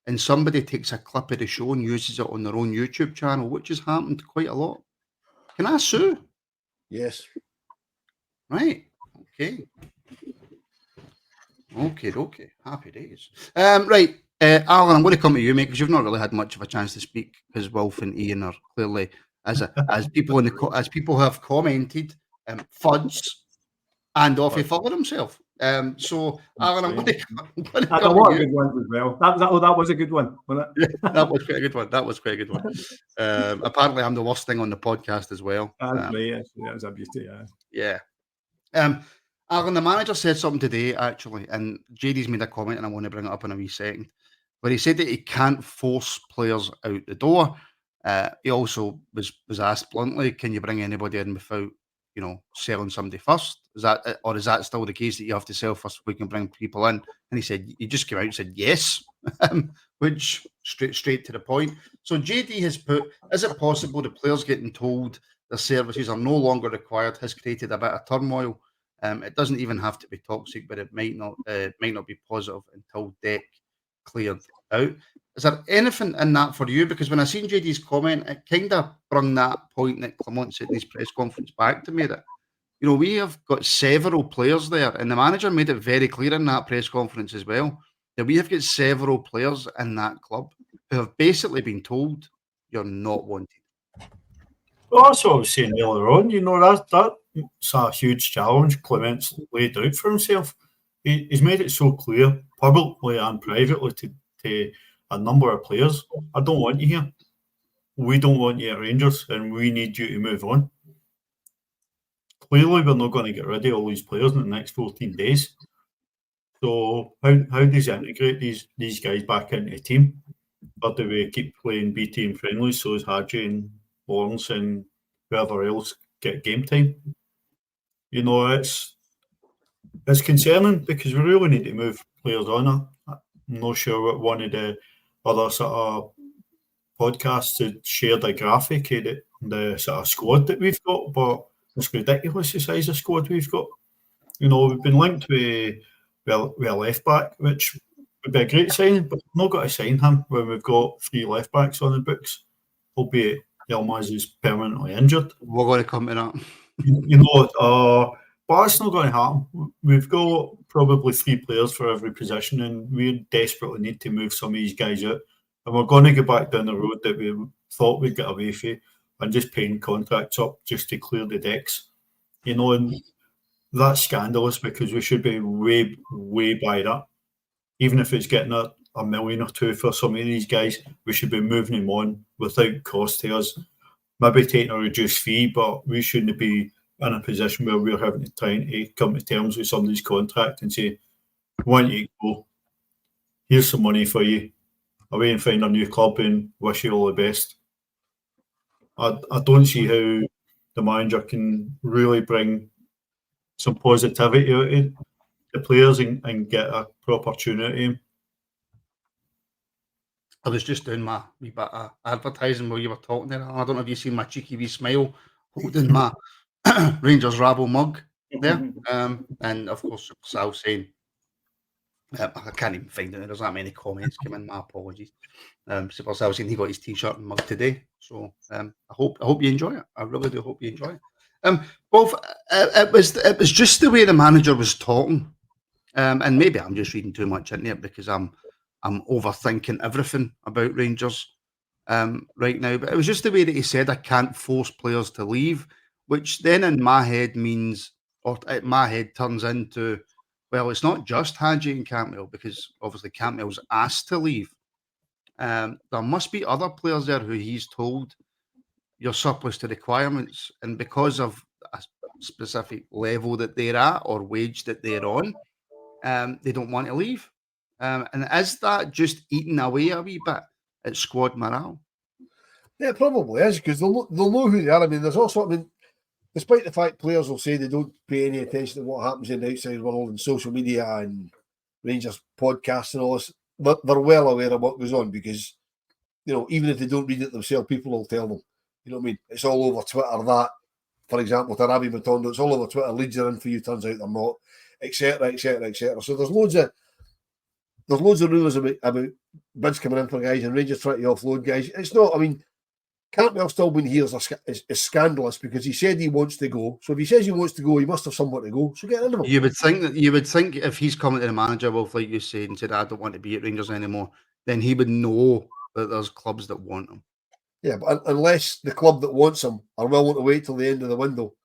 and somebody takes a clip of the show and uses it on their own YouTube channel, which has happened quite a lot. Can I sue? Yes. Right. Okay. Happy days. Right. Alan, I'm going to come to you, mate, because you've not really had much of a chance to speak, because Wilf and Iain are clearly, as people have commented, fuds and off he follow himself. So, Alan, I'm going to that's a lot of good ones as well. That was a good one, wasn't it? Yeah, that was quite a good one. Apparently, I'm the worst thing on the podcast as well. That was a beauty. Yeah. Alan, the manager said something today, actually, and JD's made a comment, and I want to bring it up in a wee second. But he said that he can't force players out the door. He also was asked bluntly, "Can you bring anybody in without, selling somebody first? Is that still the case that you have to sell first before we can bring people in?" And he said, he just came out and said yes, which straight to the point. So JD has put, is it possible the players getting told their services are no longer required has created a bit of turmoil? It doesn't even have to be toxic, but it might not be positive until deck cleared out. Is there anything in that for you? Because when I seen JD's comment, it kind of brought that point that Clement said in his press conference back to me that, we have got several players there, and the manager made it very clear in that press conference as well, that we have got several players in that club who have basically been told you're not wanted. Well, that's what I was saying earlier on. That's a huge challenge Clement's laid out for himself. He's made it so clear, publicly and privately, to a number of players, I don't want you here. We don't want you at Rangers, and we need you to move on. Clearly, we're not going to get rid of all these players in the next 14 days. So how does he integrate these guys back into the team? Or do we keep playing B team friendlies so as Hadji and Lawrence and whoever else get game time? You know, it's concerning because we really need to move players on. I'm not sure what one of the other sort of podcasts had shared a graphic of the sort of squad that we've got, but it's ridiculous the size of squad we've got. You know, we've been linked with a left back, which would be a great signing, but we've not got to sign him when we've got 3 left backs on the books, albeit Yilmaz is permanently injured. We're going to come to that. You know, but it's not going to happen. We've got probably 3 players for every position, and we desperately need to move some of these guys out. And we're going to go back down the road that we thought we'd get away from and just paying contracts up just to clear the decks. You know, and that's scandalous because we should be way, way by that. Even if it's getting a million or 2 for some of these guys, we should be moving them on without cost to us. Maybe taking a reduced fee, but we shouldn't be in a position where we're having to try to come to terms with somebody's contract and say, "Why don't you go? Here's some money for you. Away and find a new club and wish you all the best." I don't see how the manager can really bring some positivity out of the players and get a proper tune out of him. I was just doing my wee bit of advertising while you were talking there. I don't know if you seen my cheeky wee smile holding my Rangers Rabble mug there. And of course, Sal saying, I can't even find it. There's that many comments came in. My apologies. Super Sal saying he got his t-shirt and mug today. So I hope you enjoy it. I really do hope you enjoy it. Both it was just the way the manager was talking. And maybe I'm just reading too much into it because I'm overthinking everything about Rangers right now. But it was just the way that he said, I can't force players to leave, which then in my head means, or my head turns into, well, it's not just Hadji and Campbell, because obviously Campbell's asked to leave. There must be other players there who he's told you're surplus to requirements, and because of a specific level that they're at or wage that they're on, they don't want to leave. And is that just eating away a wee bit at squad morale? Yeah, it probably is, because they'll know who they are. I mean, there's also, despite the fact players will say they don't pay any attention to what happens in the outside world and social media and Rangers podcasts and all this, they're well aware of what goes on because, you know, even if they don't read it themselves, people will tell them. You know what I mean? It's all over Twitter that, for example, to Ravi Matondo, it's all over Twitter, Leeds are in for you, turns out they're not, etc., etc., etc. So there's loads of rumours about bids coming in for guys and Rangers trying to offload guys. It's not, Campbell still being here is scandalous because he said he wants to go. So if he says he wants to go, he must have somewhere to go. So get rid of him. You would think if he's coming to the manager, Wilf, like you said, and said, I don't want to be at Rangers anymore, then he would know that there's clubs that want him. Yeah, but unless the club that wants him are willing to wait till the end of the window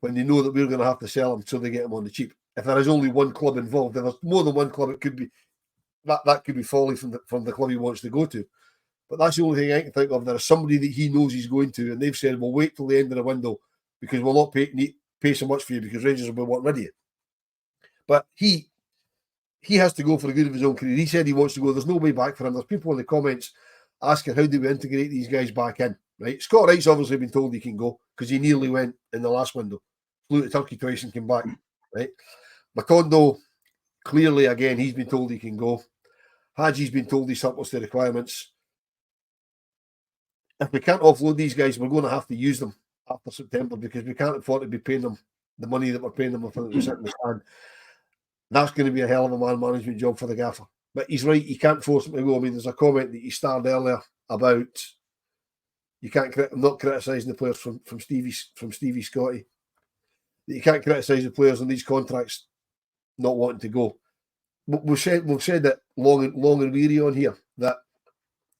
when they know that we're going to have to sell him so they get him on the cheap. If there is only one club involved, if there's more than one club, it could be that could be folly from the club he wants to go to. But that's the only thing I can think of. There is somebody that he knows he's going to, and they've said, we'll wait till the end of the window because we'll not pay so much for you because Rangers will be wanting rid of you. But he has to go for the good of his own career. He said he wants to go. There's no way back for him. There's people in the comments asking how do we integrate these guys back in, right? Scott Wright's obviously been told he can go because he nearly went in the last window. Flew to Turkey twice and came back, right? Matondo, clearly, again, he's been told he can go. Hadji's been told he's surplus to requirements. If we can't offload these guys, we're going to have to use them after September because we can't afford to be paying them the money that we're paying them for the sitting stand. That's going to be a hell of a man management job for the gaffer. But he's right, you can't force him to go. I mean, there's a comment that you started earlier about I'm not criticising the players from Stevie Scotty. That you can't criticise the players on these contracts not wanting to go. We've said that long and weary on here that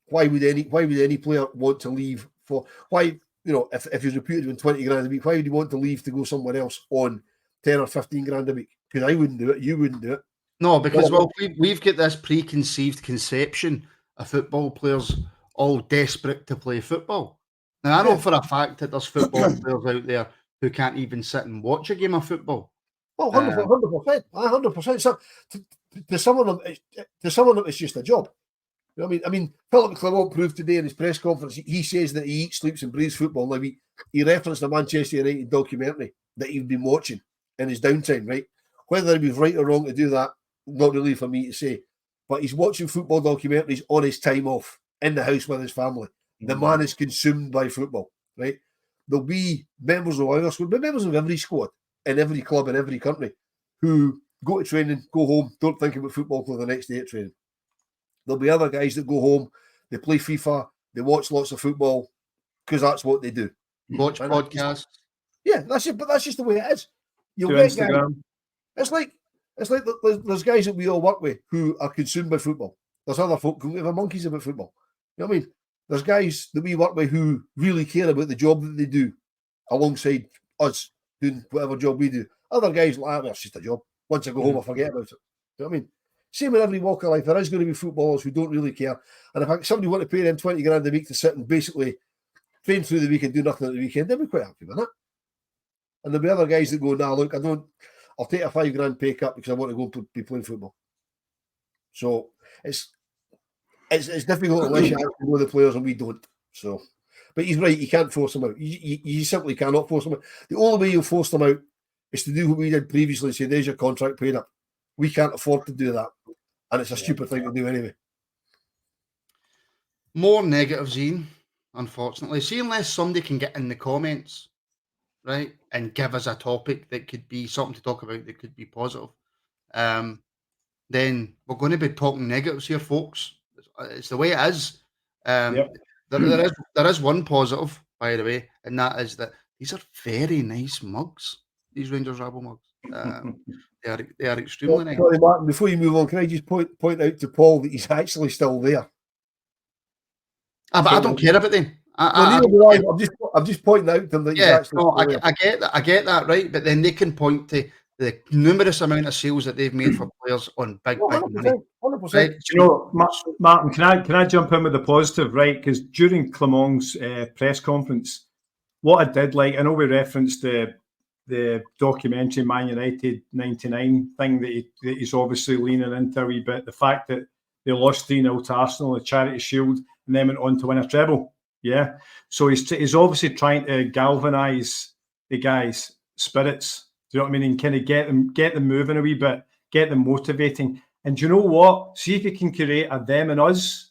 why would any player want to leave for why, you know, if he's reputed in 20 grand a week, why would he want to leave to go somewhere else on 10 or 15 grand a week? Because I wouldn't do it, you wouldn't do it. No, because we've got this preconceived conception of football players all desperate to play football. Now I know for a fact that there's football players out there who can't even sit and watch a game of football. Oh, 100%. 100%. So to some of them, it's just a job. You know what I mean? Philip Clement proved today in his press conference, he says that he eats, sleeps and breathes football. Now, he referenced a Manchester United documentary that he'd been watching in his downtime, right? Whether he was right or wrong to do that, not really for me to say. But he's watching football documentaries on his time off, in the house with his family. The man is consumed by football, right? There'll be members of our squad, but members of every squad, in every club, in every country, who go to training, go home, don't think about football till the next day at training. There'll be other guys that go home, they play FIFA, they watch lots of football, because that's what they do. Watch podcasts. That's just the way it is. You'll Do get Instagram. guys. It's like there's guys that we all work with who are consumed by football. There's other folk who have monkeys about football. You know what I mean? There's guys that we work with who really care about the job that they do alongside us doing whatever job we do. Other guys like, it's just a job. Once I go home, I forget about it. You know what I mean? Same in every walk of life. There is going to be footballers who don't really care. And if somebody want to pay them 20 grand a week to sit and basically train through the week and do nothing at the weekend, they'll be quite happy with that. And there'll be other guys that go, nah, look, I'll take a 5 grand pay cut because I want to go be playing football. So it's difficult unless you actually know the players, and we don't. So, but he's right. You can't force them out. You simply cannot force them out. The only way you'll force them out is to do what we did previously. Say, there's your contract paid up. We can't afford to do that, and it's a stupid thing to do anyway. More negatives, Ian, unfortunately. See, unless somebody can get in the comments, right, and give us a topic that could be something to talk about that could be positive, then we're going to be talking negatives here, folks. It's the way it is. There is one positive, by the way, and that is that these are very nice mugs, these Rangers Rabble mugs. They are extremely nice. Sorry, Martin, before you move on, can I just point out to Paul that he's actually still there? But I don't care about them. I'm just pointing out to them that he's actually still there. I get that, right? But then they can point to the numerous amount of sales that they've made for players on big money. 100%. Right? You know, Martin, can I jump in with the positive, right? Because during Clement's press conference, what I did like, I know we referenced the documentary Man United 99 thing that he's obviously leaning into a wee bit. The fact that they lost 3-0 to Arsenal, the Charity Shield, and then went on to win a treble. Yeah. So he's obviously trying to galvanise the guys' spirits. Do you know what I mean? And kind of get them moving a wee bit, get them motivating. And do you know what? See if you can create a them and us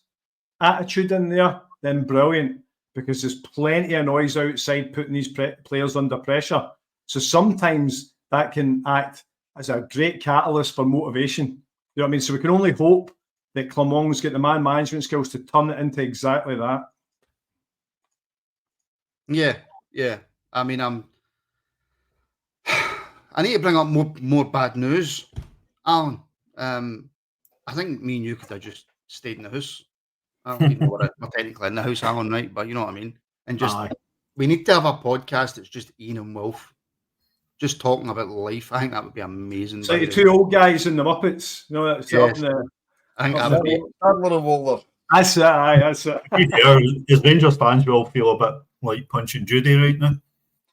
attitude in there, then brilliant. Because there's plenty of noise outside putting these players under pressure. So sometimes that can act as a great catalyst for motivation. You know what I mean? So we can only hope that Clement's got the man management skills to turn it into exactly that. Yeah. I mean, I need to bring up more bad news, Alan. I think me and you could have just stayed in the house. I don't even know what we're technically in the house, Alan, right? But you know what I mean. And just we need to have a podcast that's just Iain and Wilf, just talking about life. I think that would be amazing. So you're two old guys in the Muppets, you know. That's yes. I think that would be. That's it. As Rangers fans, we all feel a bit like Punch and Judy right now,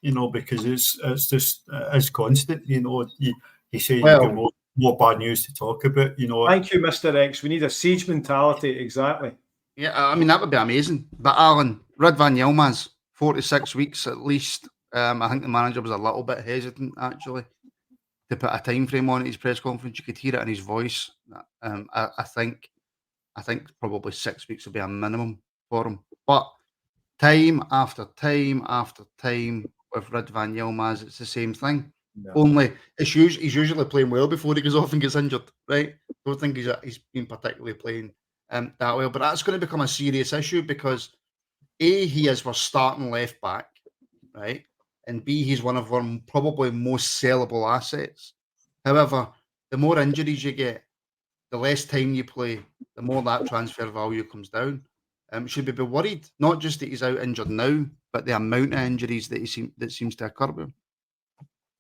you know, because it's constant. You know, you say you've got more bad news to talk about. You know. Thank you, Mr. X. We need a siege mentality, exactly. Yeah, I mean that would be amazing. But Alan, Ridvan Yilmaz, 46 weeks at least. I think the manager was a little bit hesitant actually to put a time frame on his press conference. You could hear it in his voice. I think probably 6 weeks will be a minimum for him. But time after time after time with Ridvan Yilmaz, it's the same thing. No. Only he's usually playing well before he goes off and gets injured, right? Don't think he's been particularly playing that well. But that's going to become a serious issue because A, he is our starting left back, right? And B, he's one of our probably most sellable assets. However, the more injuries you get, the less time you play, the more that transfer value comes down. Should we be worried? Not just that he's out injured now, but the amount of injuries that seems to occur with him.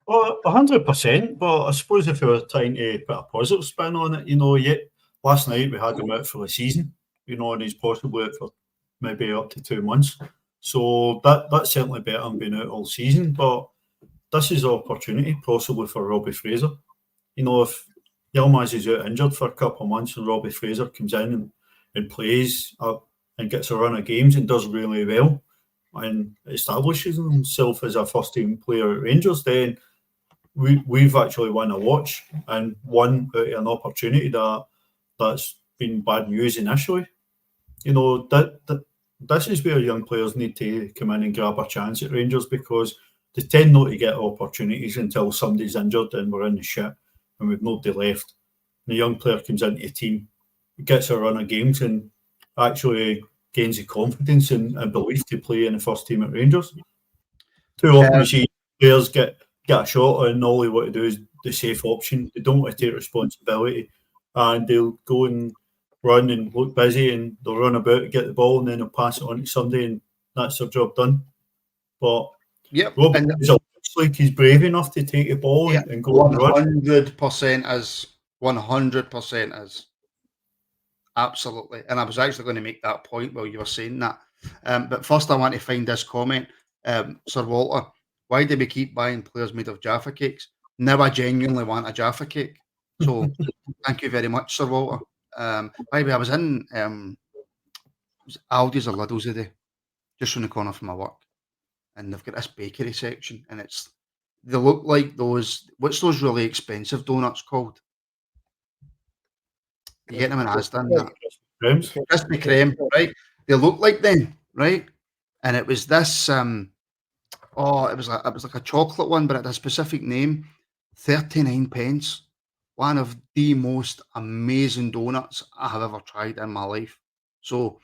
Well, 100%. But I suppose if we were trying to put a positive spin on it, you know, last night we had him out for the season, you know, and he's possibly out for maybe up to 2 months. So that's certainly better than being out all season. But this is an opportunity possibly for Robbie Fraser. You know, if Yilmaz is out injured for a couple of months, and Robbie Fraser comes in and plays and gets a run of games and does really well and establishes himself as a first team player at Rangers, then we've actually won a watch and won out of an opportunity that's been bad news initially. You know, that this is where young players need to come in and grab a chance at Rangers, because they tend not to get opportunities until somebody's injured and we're in the shit and we've nobody left. And a young player comes into the team, gets a run of games and actually gains the confidence and belief to play in the first team at Rangers. Too often we see players get a shot and all they want to do is the safe option. They don't want to take responsibility and they'll go and run and look busy and they'll run about, get the ball, and then they'll pass it on to somebody and that's their job done. But Robbie looks like he's brave enough to take the ball and go and run. 100% is. 100% is. Absolutely. And I was actually going to make that point while you were saying that. But first I want to find this comment. Sir Walter, why do we keep buying players made of Jaffa cakes? Now I genuinely want a Jaffa cake. So thank you very much, Sir Walter. By the way, I was in Aldi's or Lidl's today, just on the corner from my work. And they've got this bakery section, and they look like what's those really expensive donuts called? You get them in Asda. Krispy Kreme, right? They look like them, right? And it was this, it was like a chocolate one, but it had a specific name, 39 pence. One of the most amazing donuts I have ever tried in my life. So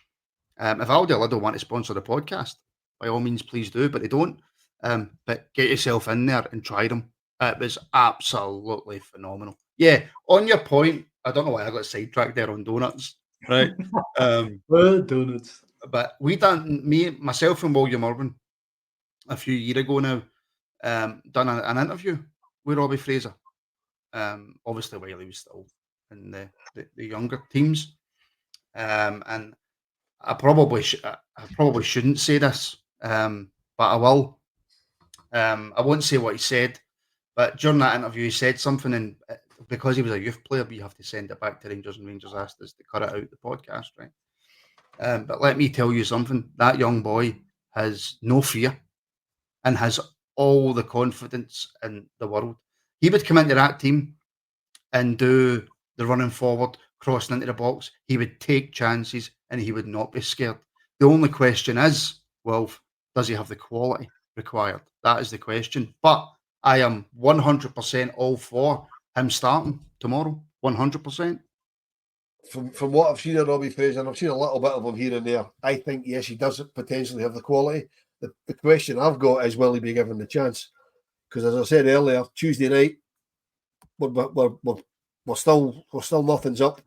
if Aldi or Lidl want to sponsor the podcast, by all means, please do, but they don't. But get yourself in there and try them. It was absolutely phenomenal. Yeah, on your point, I don't know why I got sidetracked there on donuts, right? Well, donuts. But myself and William Irwin, a few years ago now, done an interview with Robbie Fraser. Obviously while he was still in the younger teams. And I probably shouldn't say this, but I will. I won't say what he said, but during that interview he said something, and because he was a youth player, we have to send it back to Rangers, and Rangers asked us to cut it out the podcast, right? But let me tell you something, that young boy has no fear and has all the confidence in the world. He would come into that team and do the running forward, crossing into the box. He would take chances and he would not be scared. The only question is, Wilf, does he have the quality required? That is the question. But I am 100% all for him starting tomorrow. 100%. From what I've seen of Robbie Fraser, and I've seen a little bit of him here and there, I think, yes, he does potentially have the quality. The question I've got is, will he be given the chance? Because as I said earlier, Tuesday night, we're still nothing's up.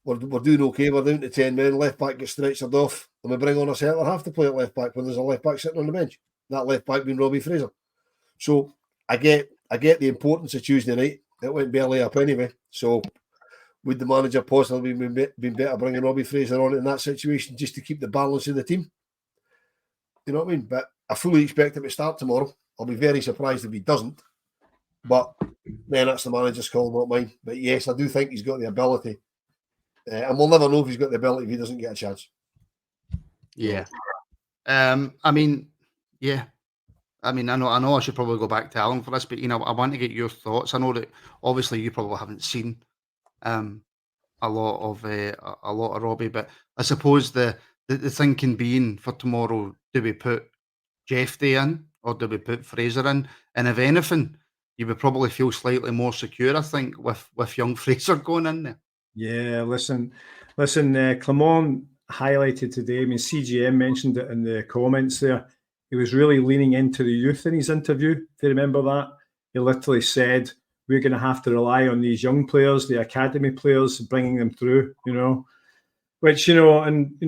We're doing okay. We're down to 10 men. Left back gets stretched off, and we bring on a centre half to play at left back when there's a left back sitting on the bench. That left back being Robbie Fraser. So I get the importance of Tuesday night. It went barely up anyway. So would the manager possibly been better bringing Robbie Fraser on in that situation just to keep the balance of the team? You know what I mean? But I fully expect him to start tomorrow. I'll be very surprised if he doesn't. But then that's the manager's call, not mine. But yes, I do think he's got the ability. And we'll never know if he's got the ability if he doesn't get a chance. Yeah. I mean, I know I should probably go back to Alan for this, but I want to get your thoughts. I know that obviously you probably haven't seen a lot of Robbie, but I suppose the thinking being for tomorrow, do we put Jeff Day in or do we put Fraser in? And if anything, you would probably feel slightly more secure, I think, with young Fraser going in there. Yeah, listen, Clement highlighted today, I mean, CGM mentioned it in the comments there. He was really leaning into the youth in his interview, if you remember that. He literally said, we're going to have to rely on these young players, the academy players, bringing them through, which, and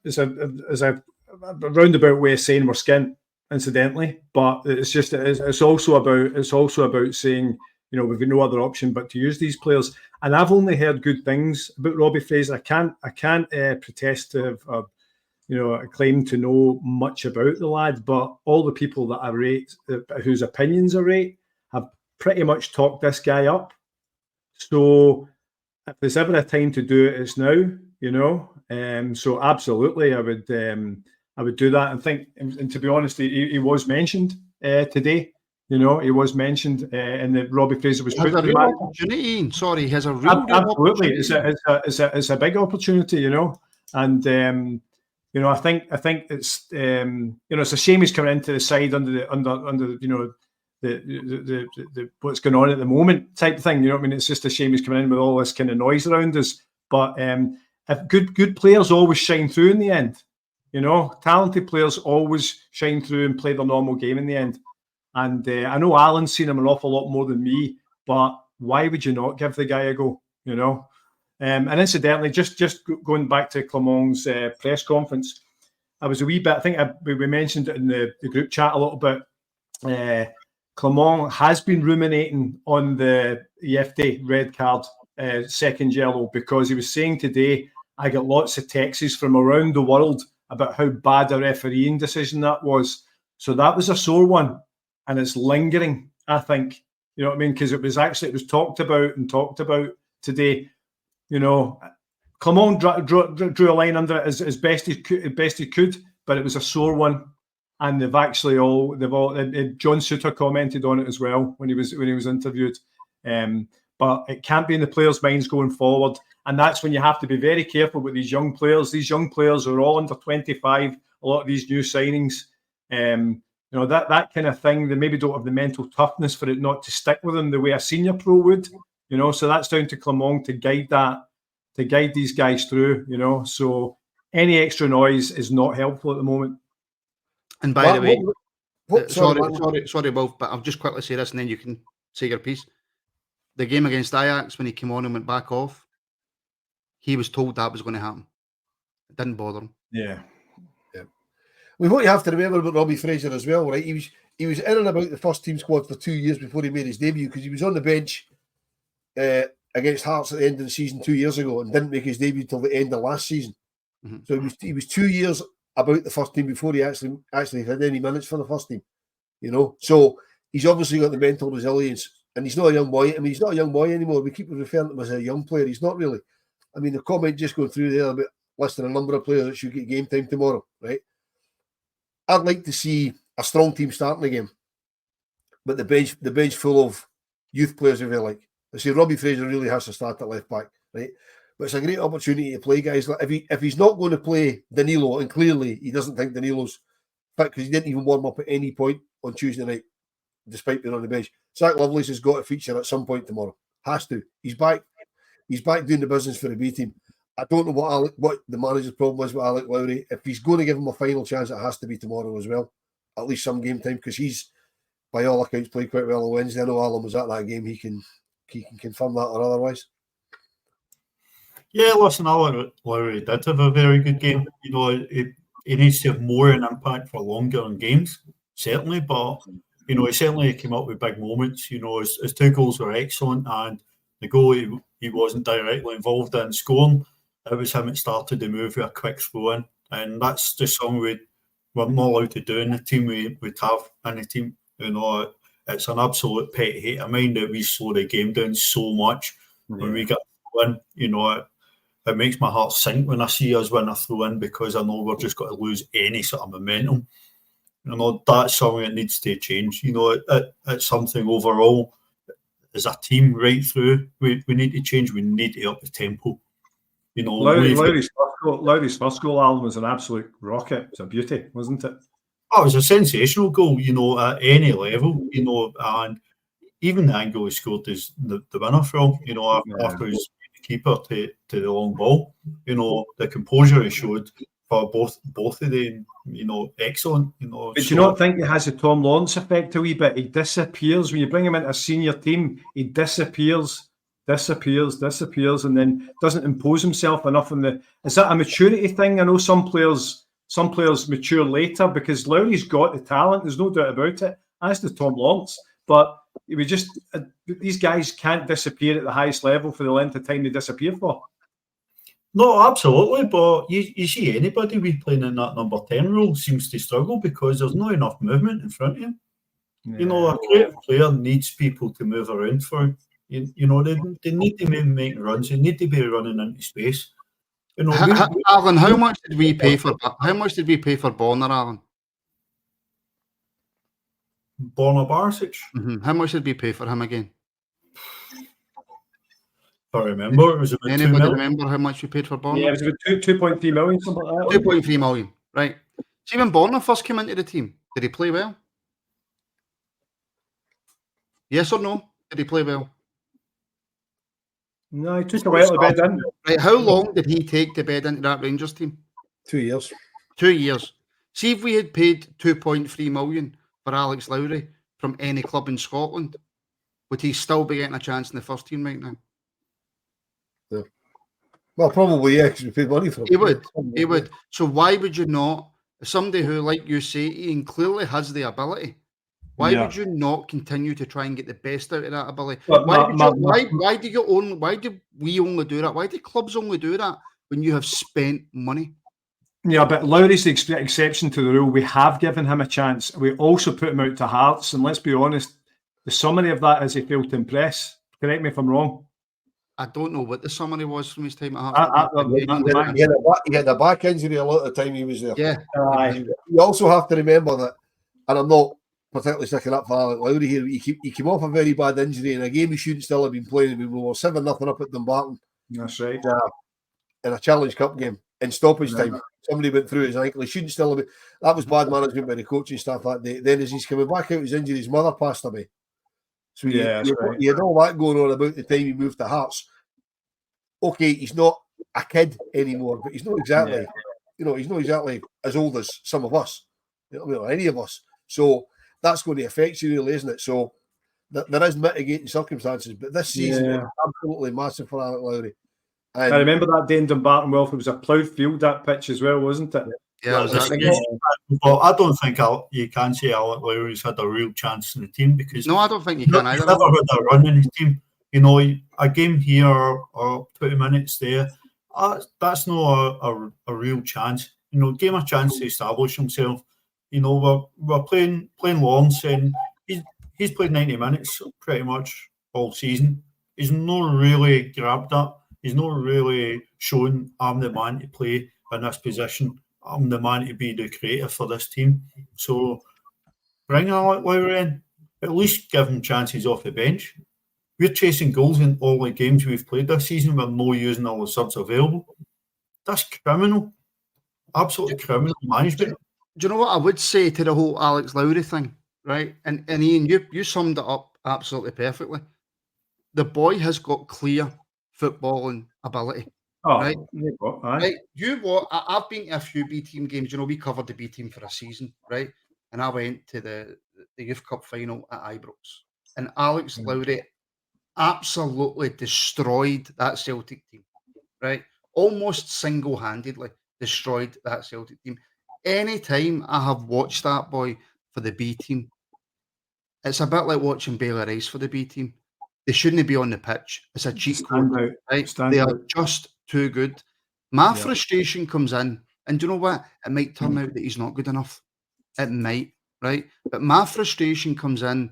as a roundabout way of saying we're skint, incidentally, but it's also about saying, we've got no other option but to use these players. And I've only heard good things about Robbie Fraser. I can't protest to have, claim to know much about the lad, but all the people that I rate, whose opinions I rate, have pretty much talked this guy up. So if there's ever a time to do it, it's now. So absolutely, I would do that. And think, and to be honest, he was mentioned today. He was mentioned in the Robbie Fraser was put Has a to real match. opportunity. Sorry, he has a real Absolutely, opportunity. it's a big opportunity, and I think it's it's a shame he's coming into the side under the what's going on at the moment type of thing. It's just a shame he's coming in with all this kind of noise around us. But if good players always shine through in the end, talented players always shine through and play their normal game in the end. And I know Alan's seen him an awful lot more than me, but why would you not give the guy a go? And incidentally, just going back to Clement's press conference, I was a wee bit. I think we mentioned it in the group chat a little bit. Clement has been ruminating on the EFD red card, second yellow, because he was saying today, I got lots of texts from around the world about how bad a refereeing decision that was. So that was a sore one, and it's lingering, I think. You know what I mean? Because it was talked about today. Clement drew a line under it as best he could, but it was a sore one. And they've all John Suter commented on it as well when he was interviewed. But it can't be in the players' minds going forward, and that's when you have to be very careful with these young players. These young players are all under 25. A lot of these new signings, that kind of thing. They maybe don't have the mental toughness for it not to stick with them the way a senior pro would. So that's down to Clement to guide these guys through. So any extra noise is not helpful at the moment. And by the way, sorry, Wilf, but I'll just quickly say this and then you can say your piece. The game against Ajax, when he came on and went back off, he was told that was going to happen. It didn't bother him. Yeah. What you have to remember about Robbie Fraser as well, right? He was in and about the first team squad for 2 years before he made his debut, because he was on the bench against Hearts at the end of the season 2 years ago and didn't make his debut till the end of last season. Mm-hmm. So he was 2 years about the first team before he actually had any minutes for the first team, So he's obviously got the mental resilience, and he's not a young boy. I mean, he's not a young boy anymore. We keep referring to him as a young player. He's not really. I mean, the comment just going through there about listing a number of players that should get game time tomorrow, right? I'd like to see a strong team starting the game, but the bench full of youth players, if you like. I say Robbie Fraser really has to start at left back, right? But it's a great opportunity to play guys. If he's not going to play Danilo, and clearly he doesn't think Danilo's fit because he didn't even warm up at any point on Tuesday night, despite being on the bench. Zach Lovelace has got to feature at some point tomorrow. Has to. He's back. He's back doing the business for the B team. I don't know what the manager's problem is with Alec Lowry. If he's going to give him a final chance, it has to be tomorrow as well. At least some game time, because he's, by all accounts, played quite well on Wednesday. I know Alan was at that game. He can confirm that or otherwise. Yeah, listen, Alec Lowry did have a very good game. He needs to have more an impact for longer in games, certainly. But, he certainly came up with big moments. His 2 goals were excellent, and the goal he wasn't directly involved in scoring. It was him that started the move with a quick throw in. And that's just something we're not allowed to do in the team we have in the team. It's an absolute pet hate of mine that we slow the game down so much when we get a throw in. It makes my heart sink when I see us win a throw in, because I know we're just got to lose any sort of momentum. That's something that needs to change. It's something overall as a team right through. We need to change. We need to up the tempo. Lowry's first goal, Alan, was an absolute rocket. It was a beauty, wasn't it? Oh, it was a sensational goal, at any level, and even the angle he scored is the winner from, after his keeper to the long ball. The composure he showed for both of them, excellent. But do you not think it has a Tom Lawrence effect a wee bit? He disappears when you bring him into a senior team. He disappears, and then doesn't impose himself enough on the. Is that a maturity thing? I know some players mature later, because Lowry's got the talent. There's no doubt about it. As does Tom Lawrence, but these guys can't disappear at the highest level for the length of time they disappear for. No, absolutely, but you see anybody we playing in that number 10 role seems to struggle because there's not enough movement in front of him. A creative player needs people to move around for him. You know, they need to be making runs. They need to be running into space. You know, Alan, how much did we pay for Bonner, Alan? Borna Barisic. How much did we pay for him again? I remember it was about Anybody 2 million. remember how much we paid for Bonner? Yeah, it was about 2.3 million, something like that. 2.3 million, right? See, when Bonner first came into the team, did he play well? Yes or no? Did he play well? No, he took a while to bed in. Right, how long did he take to bed into that Rangers team? 2 years. 2 years. See, if we had paid 2.3 million for Alex Lowry from any club in Scotland, would he still be getting a chance in the first team right now? Yeah. Well, probably, yeah, because we paid money for him. He would. So why would you not, somebody who, like you say, Ian, clearly has the ability, why would you not continue to try and get the best out of that ability? Why do we only do that? Why do clubs only do that when you have spent money? Yeah, but Lowry's the exception to the rule. We have given him a chance. We also put him out to Hearts, and let's be honest, the summary of that is he failed to impress. Correct me if I'm wrong. I don't know what the summary was from his time at Hearts. He had a back injury a lot of the time he was there. Yeah. You also have to remember that, and I'm not particularly sticking up for Alex Lowry here, he came off a very bad injury in a game he shouldn't still have been playing. We were 7-0 up at Dumbarton. That's right. In a Challenge Cup game, in stoppage time. Somebody went through his ankle. He shouldn't still have been. That was bad management by the coaching staff that day. Then as he's coming back out of his injury, his mother passed away. So he had all that going on about the time he moved to Hearts. Okay, he's not a kid anymore, but he's not exactly, he's not exactly as old as some of us, or any of us. So that's going to affect you, really, isn't it? So there is mitigating circumstances, but this season was absolutely massive for Alex Lowry. And I remember that day in Dumbarton, Wilf. It was a ploughed field, that pitch as well, wasn't it? Yeah, well, I don't think you can say Alex Lowry's had a real chance in the team because no, I don't think you can either. He's never had a run in his team. You know, a game here or 20 minutes there, that's not a real chance. You know, give him a chance to establish himself. You know, we're playing Lawrence, and he's played 90 minutes pretty much all season. He's not really grabbed that. He's not really shown I'm the man to play in this position. I'm the man to be the creator for this team. So bring Alex Lowry in. At least give him chances off the bench. We're chasing goals in all the games we've played this season. We're not using all the subs available. That's criminal. Absolutely criminal management. Do you know what I would say to the whole Alex Lowry thing, right? And Ian, you summed it up absolutely perfectly. The boy has got clear footballing ability. Right? Right? I've been to a few B team games. You know, we covered the B team for a season, right? And I went to the Youth Cup final at Ibrox. And Alex Lowry absolutely destroyed that Celtic team, right? Almost single-handedly destroyed that Celtic team. Anytime I have watched that boy for the B team, it's a bit like watching Bailey Rice for the B team. They shouldn't be on the pitch. It's a cheat code, right? They are just too good. My frustration comes in, and do you know what? It might turn out that he's not good enough. It might, right? But my frustration comes in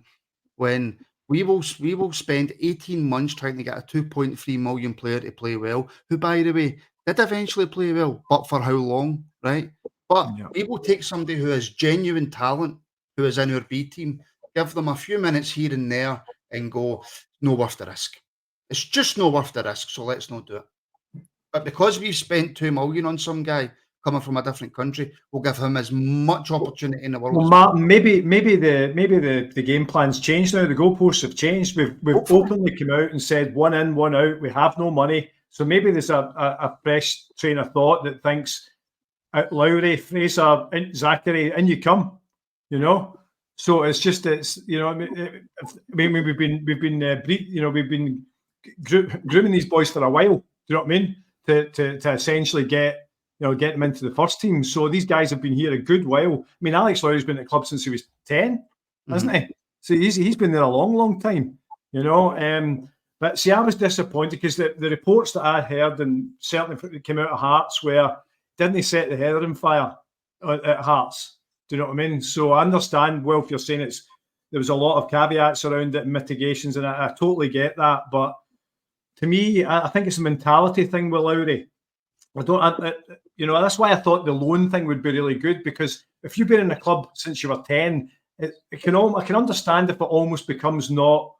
when we will spend 18 months trying to get a 2.3 million player to play well, who, by the way, did eventually play well, but for how long, right? But we will take somebody who has genuine talent, who is in our B team, give them a few minutes here and there, and go, no worth the risk. It's just no worth the risk, so let's not do it. But because we've spent 2 million on some guy coming from a different country, we'll give him as much opportunity in the world. Well, Mark, maybe the game plan's changed now. The goalposts have changed. We've openly come out and said 1 in, 1 out. We have no money, so maybe there's a fresh train of thought that thinks Lowry, Fraser, Zachary, in you come. You know. So it's you know, we've been grooming these boys for a while. Do you know what I mean? To essentially get them into the first team. So these guys have been here a good while. I mean, Alex Lowry's been at the club since he was 10, hasn't he? So he's been there a long, long time. You know. But see, I was disappointed because the reports that I heard, and certainly came out of Hearts, where didn't they set the header on fire at Hearts? Do you know what I mean? So I understand, Wilf, you're saying it's there was a lot of caveats around it and mitigations, and I totally get that. But to me, I think it's a mentality thing with Lowry. That's why I thought the loan thing would be really good, because if you've been in a club since you were 10, I can understand if it almost becomes not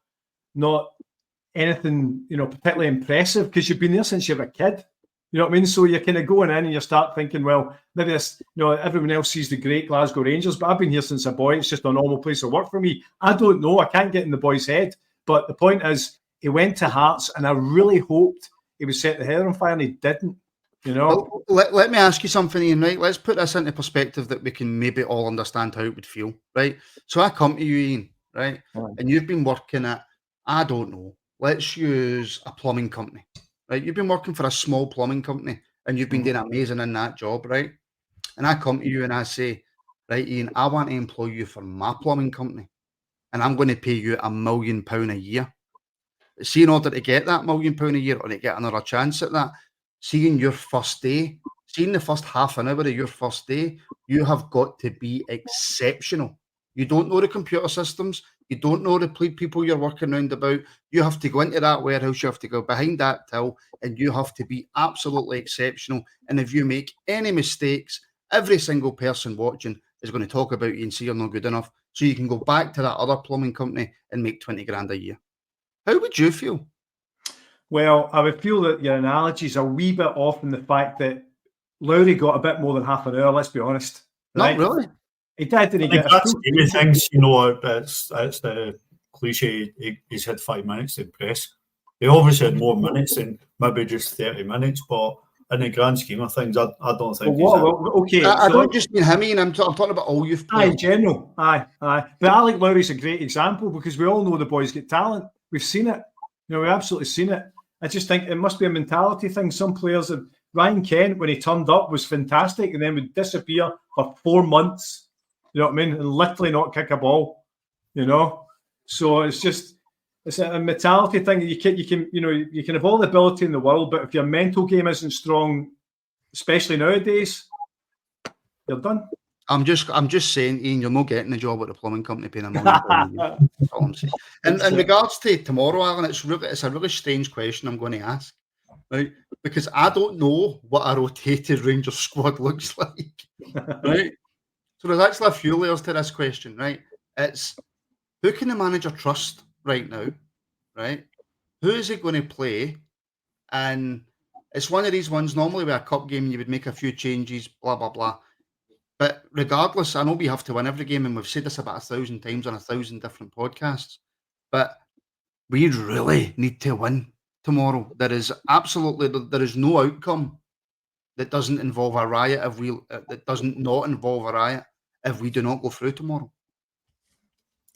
anything, particularly impressive, because you've been there since you were a kid. You know what I mean? So you're kind of going in and you start thinking, well, maybe this, everyone else sees the great Glasgow Rangers, but I've been here since a boy. It's just a normal place of work for me. I don't know. I can't get in the boy's head. But the point is, he went to Hearts, and I really hoped he would set the head on fire, and he didn't. Well, let me ask you something, Ian, right? Let's put this into perspective that we can maybe all understand how it would feel, right? So I come to you, Ian, right? And you've been working at, I don't know, let's use a plumbing company, right? You've been working for a small plumbing company, and you've been doing amazing in that job, right? And I come to you and I say, right, Ian, I want to employ you for my plumbing company, and I'm going to pay you £1 million a year. See, in order to get that £1 million a year, or to get another chance at that, seeing your first day, seeing the first half an hour of your first day, you have got to be exceptional. You don't know the computer systems. You don't know the people you're working around about. You have to go into that warehouse. You have to go behind that till, and you have to be absolutely exceptional. And if you make any mistakes, every single person watching is going to talk about you and say you're not good enough. So you can go back to that other plumbing company and make 20 grand a year. How would you feel? Well, I would feel that your analogy is a wee bit off in the fact that Lowry got a bit more than half an hour, let's be honest. Right? Not really. He did, didn't he? That's the things, that's the cliche. He's had 5 minutes to impress. He obviously had more minutes than maybe just 30 minutes, but in the grand scheme of things, I don't think I don't just mean him, Ian. I'm talking about all you've played. In general. Aye. But I think Lowry's a great example, because we all know the boy's got talent. We've seen it. We've absolutely seen it. I just think it must be a mentality thing. Some players have. Ryan Kent, when he turned up, was fantastic, and then would disappear for 4 months. You know what I mean? And literally not kick a ball. So it's a mentality thing. You can have all the ability in the world, but if your mental game isn't strong, especially nowadays, you're done. I'm just saying, Ian, you're not getting the job at the plumbing company paying £1 million. That's all I'm saying. And in regards to tomorrow, Alan, it's a really strange question I'm going to ask, right? Because I don't know what a rotated Rangers squad looks like, right? So there's actually a few layers to this question, right? It's who can the manager trust right now, right? Who is he going to play? And it's one of these ones, normally with a cup game, you would make a few changes, blah, blah, blah. But regardless, I know we have to win every game, and we've said this about 1,000 times on 1,000 different podcasts, but we really need to win tomorrow. There is no outcome that doesn't involve a riot that doesn't not involve a riot if we do not go through tomorrow.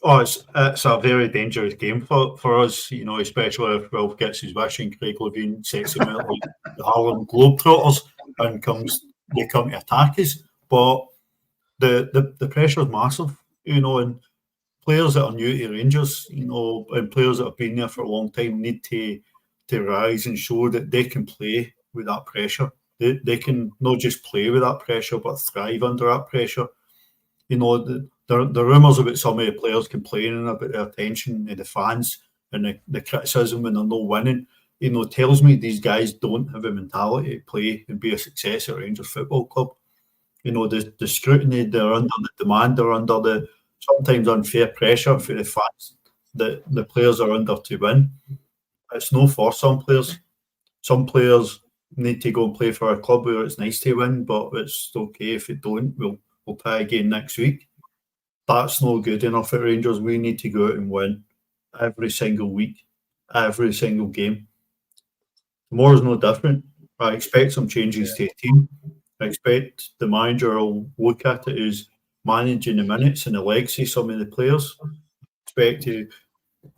Oh, it's a very dangerous game for us, especially if Wilf gets his wish and Craig Levein sets him out like the Harlem Globetrotters and they come to attack us. But the pressure is massive, and players that are new to Rangers, and players that have been there for a long time need to rise and show that they can play with that pressure. They can not just play with that pressure, but thrive under that pressure. The rumours about some of the players complaining about the attention of the fans and the criticism when they're not winning, tells me these guys don't have a mentality to play and be a success at Rangers Football Club. The scrutiny they're under, the demand they're under, the sometimes unfair pressure for the fans that the players are under to win. It's no for some players. Some players need to go and play for a club where it's nice to win, but it's okay if it don't. We'll try again next week. That's not good enough at Rangers. We need to go out and win every single week, every single game. Tomorrow's no different. I expect some changes to the team. I expect the manager will look at it as managing the minutes and the legs of some of the players. Expect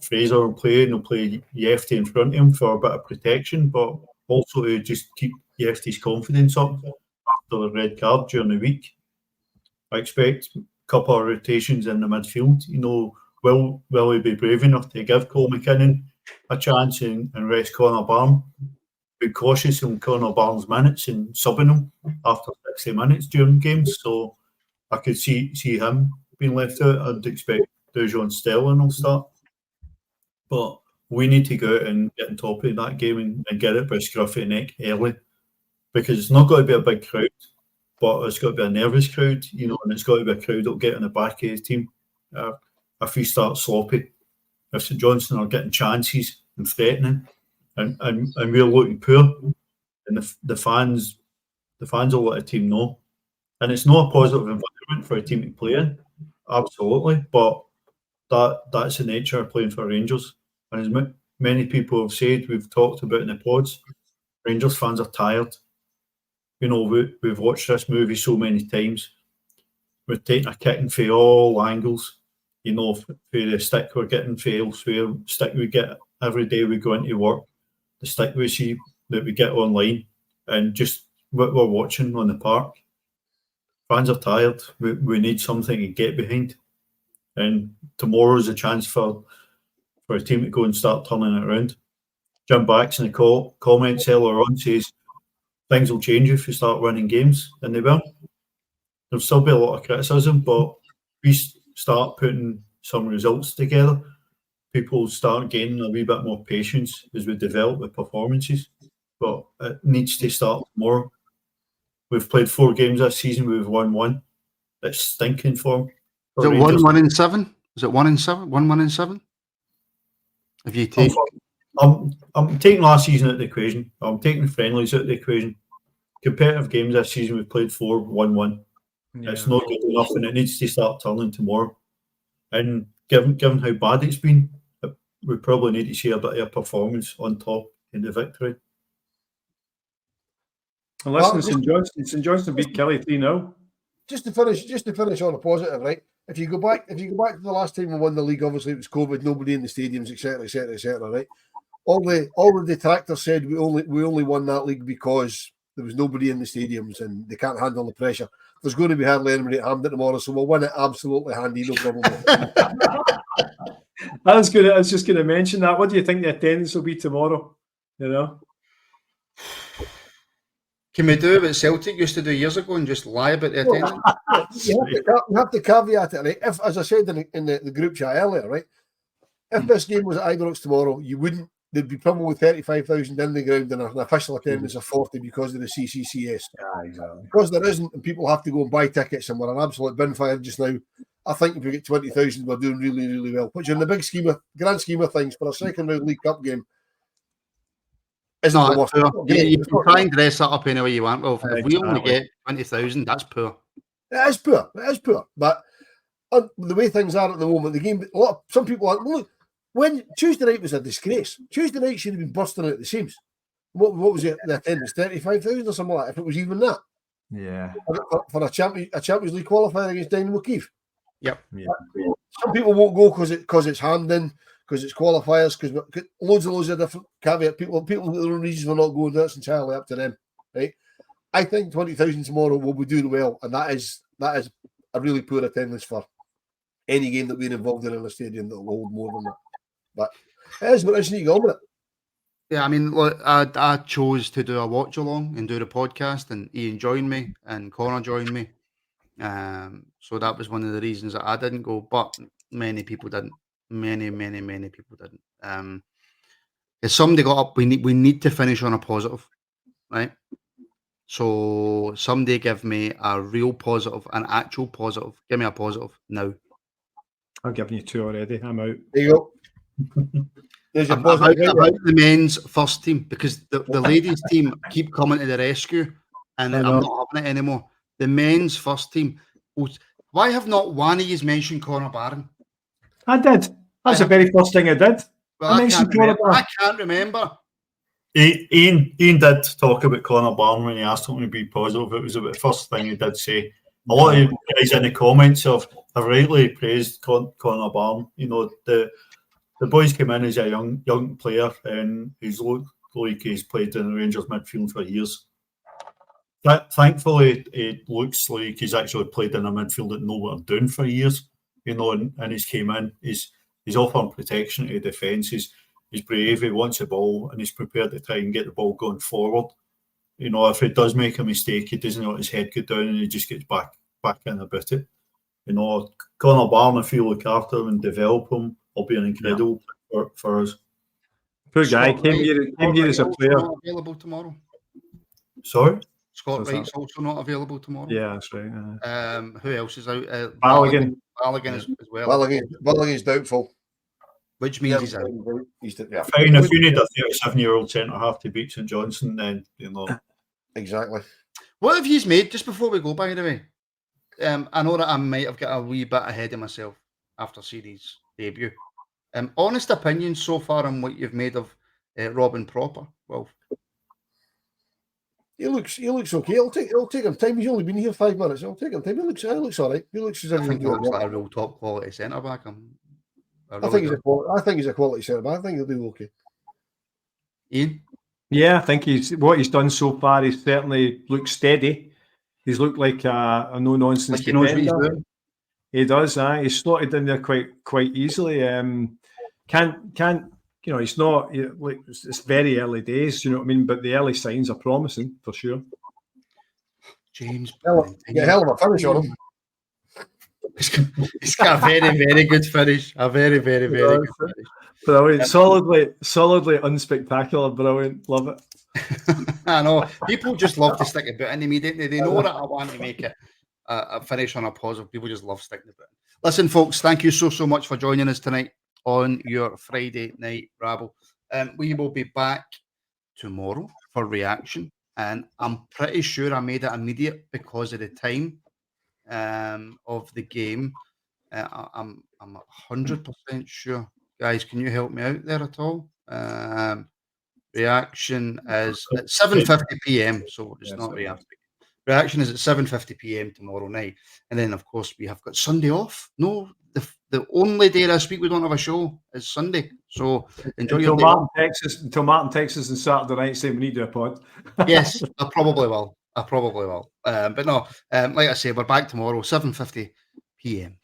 Fraser will play, and he'll play Yefty in front of him for a bit of protection, but also to just keep Yefty's confidence up after the red card during the week. I expect a couple of rotations in the midfield. Will he be brave enough to give Cole McKinnon a chance and rest Connor Barnes? Be cautious on Connor Barnes' minutes and subbing him after 60 minutes during games. So I could see him being left out. I'd expect Dujon Sterling will start. But we need to go out and get on top of that game and get it by scruff of the neck early, because it's not got to be a big crowd, but it's got to be a nervous crowd, you know, and it's got to be a crowd that'll get on the back of the team. If we start sloppy, if St Johnstone are getting chances and threatening, and we're looking poor, and the fans will let a team know. And it's not a positive environment for a team to play in, absolutely, but that's the nature of playing for Rangers. And as many people have said, we've talked about in the pods, Rangers fans are tired. You know, we've watched this movie so many times. We're taking a kicking for all angles. You know, for the stick we're getting for elsewhere, stick we get every day we go into work, the stick we see that we get online, and just what we're watching on the park. Fans are tired. We need something to get behind. And tomorrow's a chance for a team to go and start turning it around. Jim Bax in the comments earlier on says things will change if you start winning games, and they will. There'll still be a lot of criticism, but we start putting some results together, people start gaining a wee bit more patience as we develop the performances. But it needs to start tomorrow. We've played 4 games this season. We've won 1. It's stinking form. Is it 1 in 7? Is it 1 in 7? 1 in 7? If you take, I'm taking last season out of the equation. I'm taking friendlies out of the equation. Competitive games this season, we've played 4, won 1. Yeah. It's not good enough, and it needs to start turning tomorrow. And given how bad it's been, we probably need to see a bit of a performance on top in the victory. And listen, St Johnstone beat Kelly 3-0. Just to finish on a positive, right? If you go back to the last time we won the league, obviously it was COVID, nobody in the stadiums, etc., right? All the detractors said we only won that league because there was nobody in the stadiums and they can't handle the pressure. There's going to be hardly anybody at Hampden tomorrow, so we'll win it absolutely handy, no problem. I was just going to mention that. What do you think the attendance will be tomorrow? You know, can we do what Celtic used to do years ago and just lie about the attendance? You have to caveat it, right? If, as I said in the group chat earlier, right? If this game was at Ibrox tomorrow, there'd be probably 35,000 in the ground and an official attendance of 40 because of the CCCS. Yeah, exactly. Because there isn't, and people have to go and buy tickets, and we're an absolute bin fire just now. I think if we get 20,000, we're doing really, really well. Which in the grand scheme of things, for a second round League Cup game, isn't the worst. You can try and dress that up any way you want. Well, if we only get 20,000, that's poor. It is poor. But the way things are at the moment, the game, some people are, look, when Tuesday night was a disgrace. Tuesday night should have been bursting out the seams. What was it? The attendance 35,000 or something like that, if it was even that. Yeah. For a Champions League qualifier against Dynamo Kyiv. Yep. Yeah. Some people won't go because it's Hampden, because it's qualifiers, because loads of different caveat. People with their own reasons for not going. That's entirely up to them, right? I think 20,000 tomorrow will be doing well, and that is a really poor attendance for any game that we're involved in a stadium that will hold more than that. But it is what it is. You need to go with it. Yeah, I mean, look, I chose to do a watch along and do the podcast, and Iain joined me and Connor joined me. So that was one of the reasons that I didn't go, but many people didn't. Many people didn't. If somebody got up, we need to finish on a positive, right? So somebody give me a real positive, an actual positive. Give me a positive now. I've given you 2 already. I'm out. There you go. There's your positive about the men's first team, because the ladies' team keep coming to the rescue, and I'm not having it anymore. The men's first team. Why have not one of you mentioned Conor Barron? I did. That's the very first thing I did. Well, I can't remember. Iain did talk about Conor Barron when he asked him to be positive. It was about the first thing he did say. A lot of guys in the comments have rightly praised Conor Barron. You know, the boys came in as a young player, and he's looked like he's played in the Rangers midfield for years. Thankfully, it looks like he's actually played in a midfield that no one doing for years. You know, and he's came in. He's offering protection to defence. He's brave. He wants the ball, and he's prepared to try and get the ball going forward. You know, if he does make a mistake, he doesn't let his head go down, and he just gets back in about it. You know, Connor Barron, if you look after him and develop him, will be an incredible for us. Poor guy came here as a player. Not available tomorrow. Sorry? Scott Wright's also not available tomorrow. Yeah, that's right. Who else is out? Balogun. Balogun as well. Balogun's doubtful. Which means he's out. Fine, if you need a 37-year-old centre half to beat St Johnstone, then you know. Exactly. What have you made, just before we go, by the way? I know that I might have got a wee bit ahead of myself after series debut. Honest opinion so far on what you've made of Robin Proper, Wilf? He looks okay. It'll take him time. He's only been here 5 minutes. It'll take him time. He looks all right. He looks as if I think he looks like a real top quality centre back. I think he's a quality centre back. I think he'll do okay. Iain? Yeah, I think what he's done so far. He's certainly looked steady. He's looked like a no nonsense. Like he knows what he's doing. He does. He's slotted in there quite easily. Can't you know? It's not like it's very early days. You know what I mean? But the early signs are promising for sure. James, hell of a finish on him. He's got a very, very good finish. A very, very, very good finish. Brilliant. Solidly unspectacular. Brilliant. Love it. I know. People just love to stick a bit in immediately. They know that I want to make it a finish on a positive. People just love sticking a bit in. Listen, folks, thank you so much for joining us tonight on your Friday Night Rabble. We will be back tomorrow for reaction. And I'm pretty sure I made it immediate because of the time of the game. I'm 100% sure. Guys, can you help me out there at all? Reaction is at 7:50 p.m, so it's not reaction. Reaction is at 7:50 p.m. tomorrow night, and then of course we have got Sunday off. No, the only day this week we don't have a show is Sunday. So enjoy your day. Until Martin Texas and Saturday night saying we need to do a pod. Yes, I probably will. But no, like I say, we're back tomorrow 7:50 p.m.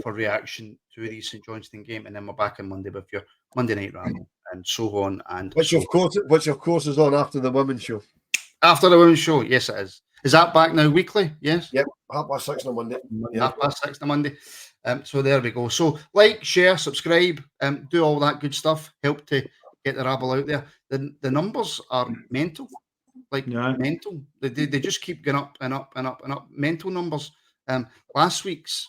For reaction to the St Johnstone game, and then we're back on Monday with your Monday Night Rabble and so on. And which of course is on after the women's show. After the women's show, yes, it is. Is that back now weekly? Yes. Yep, 6:30 on Monday. Yeah. 6:30 on Monday. So there we go. So like, share, subscribe, do all that good stuff. Help to get the rabble out there. The numbers are mental, mental. They just keep going up and up and up and up. Mental numbers. Last week's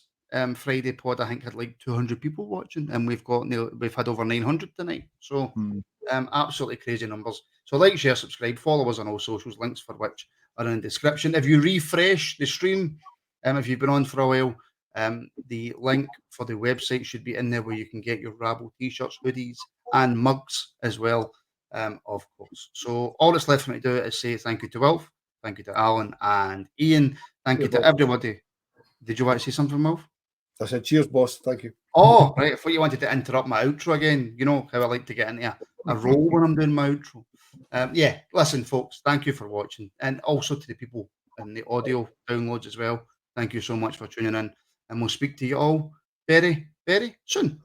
Friday pod, I think, had like 200 people watching, and we've had over 900 tonight. So absolutely crazy numbers. So like, share, subscribe, follow us on all socials, links for which are in the description. If you refresh the stream, if you've been on for a while, the link for the website should be in there where you can get your Rabble t-shirts, hoodies, and mugs as well, of course. So all that's left for me to do is say thank you to Wilf, thank you to Alan and Iain, thank you to everybody. Did you want to say something, Wilf? I said cheers, boss. Thank you. Oh, right. I thought you wanted to interrupt my outro again. You know how I like to get into a roll when I'm doing my outro. Yeah, listen, folks, thank you for watching. And also to the people in the audio downloads as well. Thank you so much for tuning in. And we'll speak to you all very, very soon.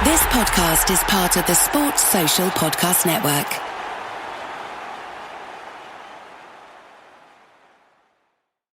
This podcast is part of the Sports Social Podcast Network.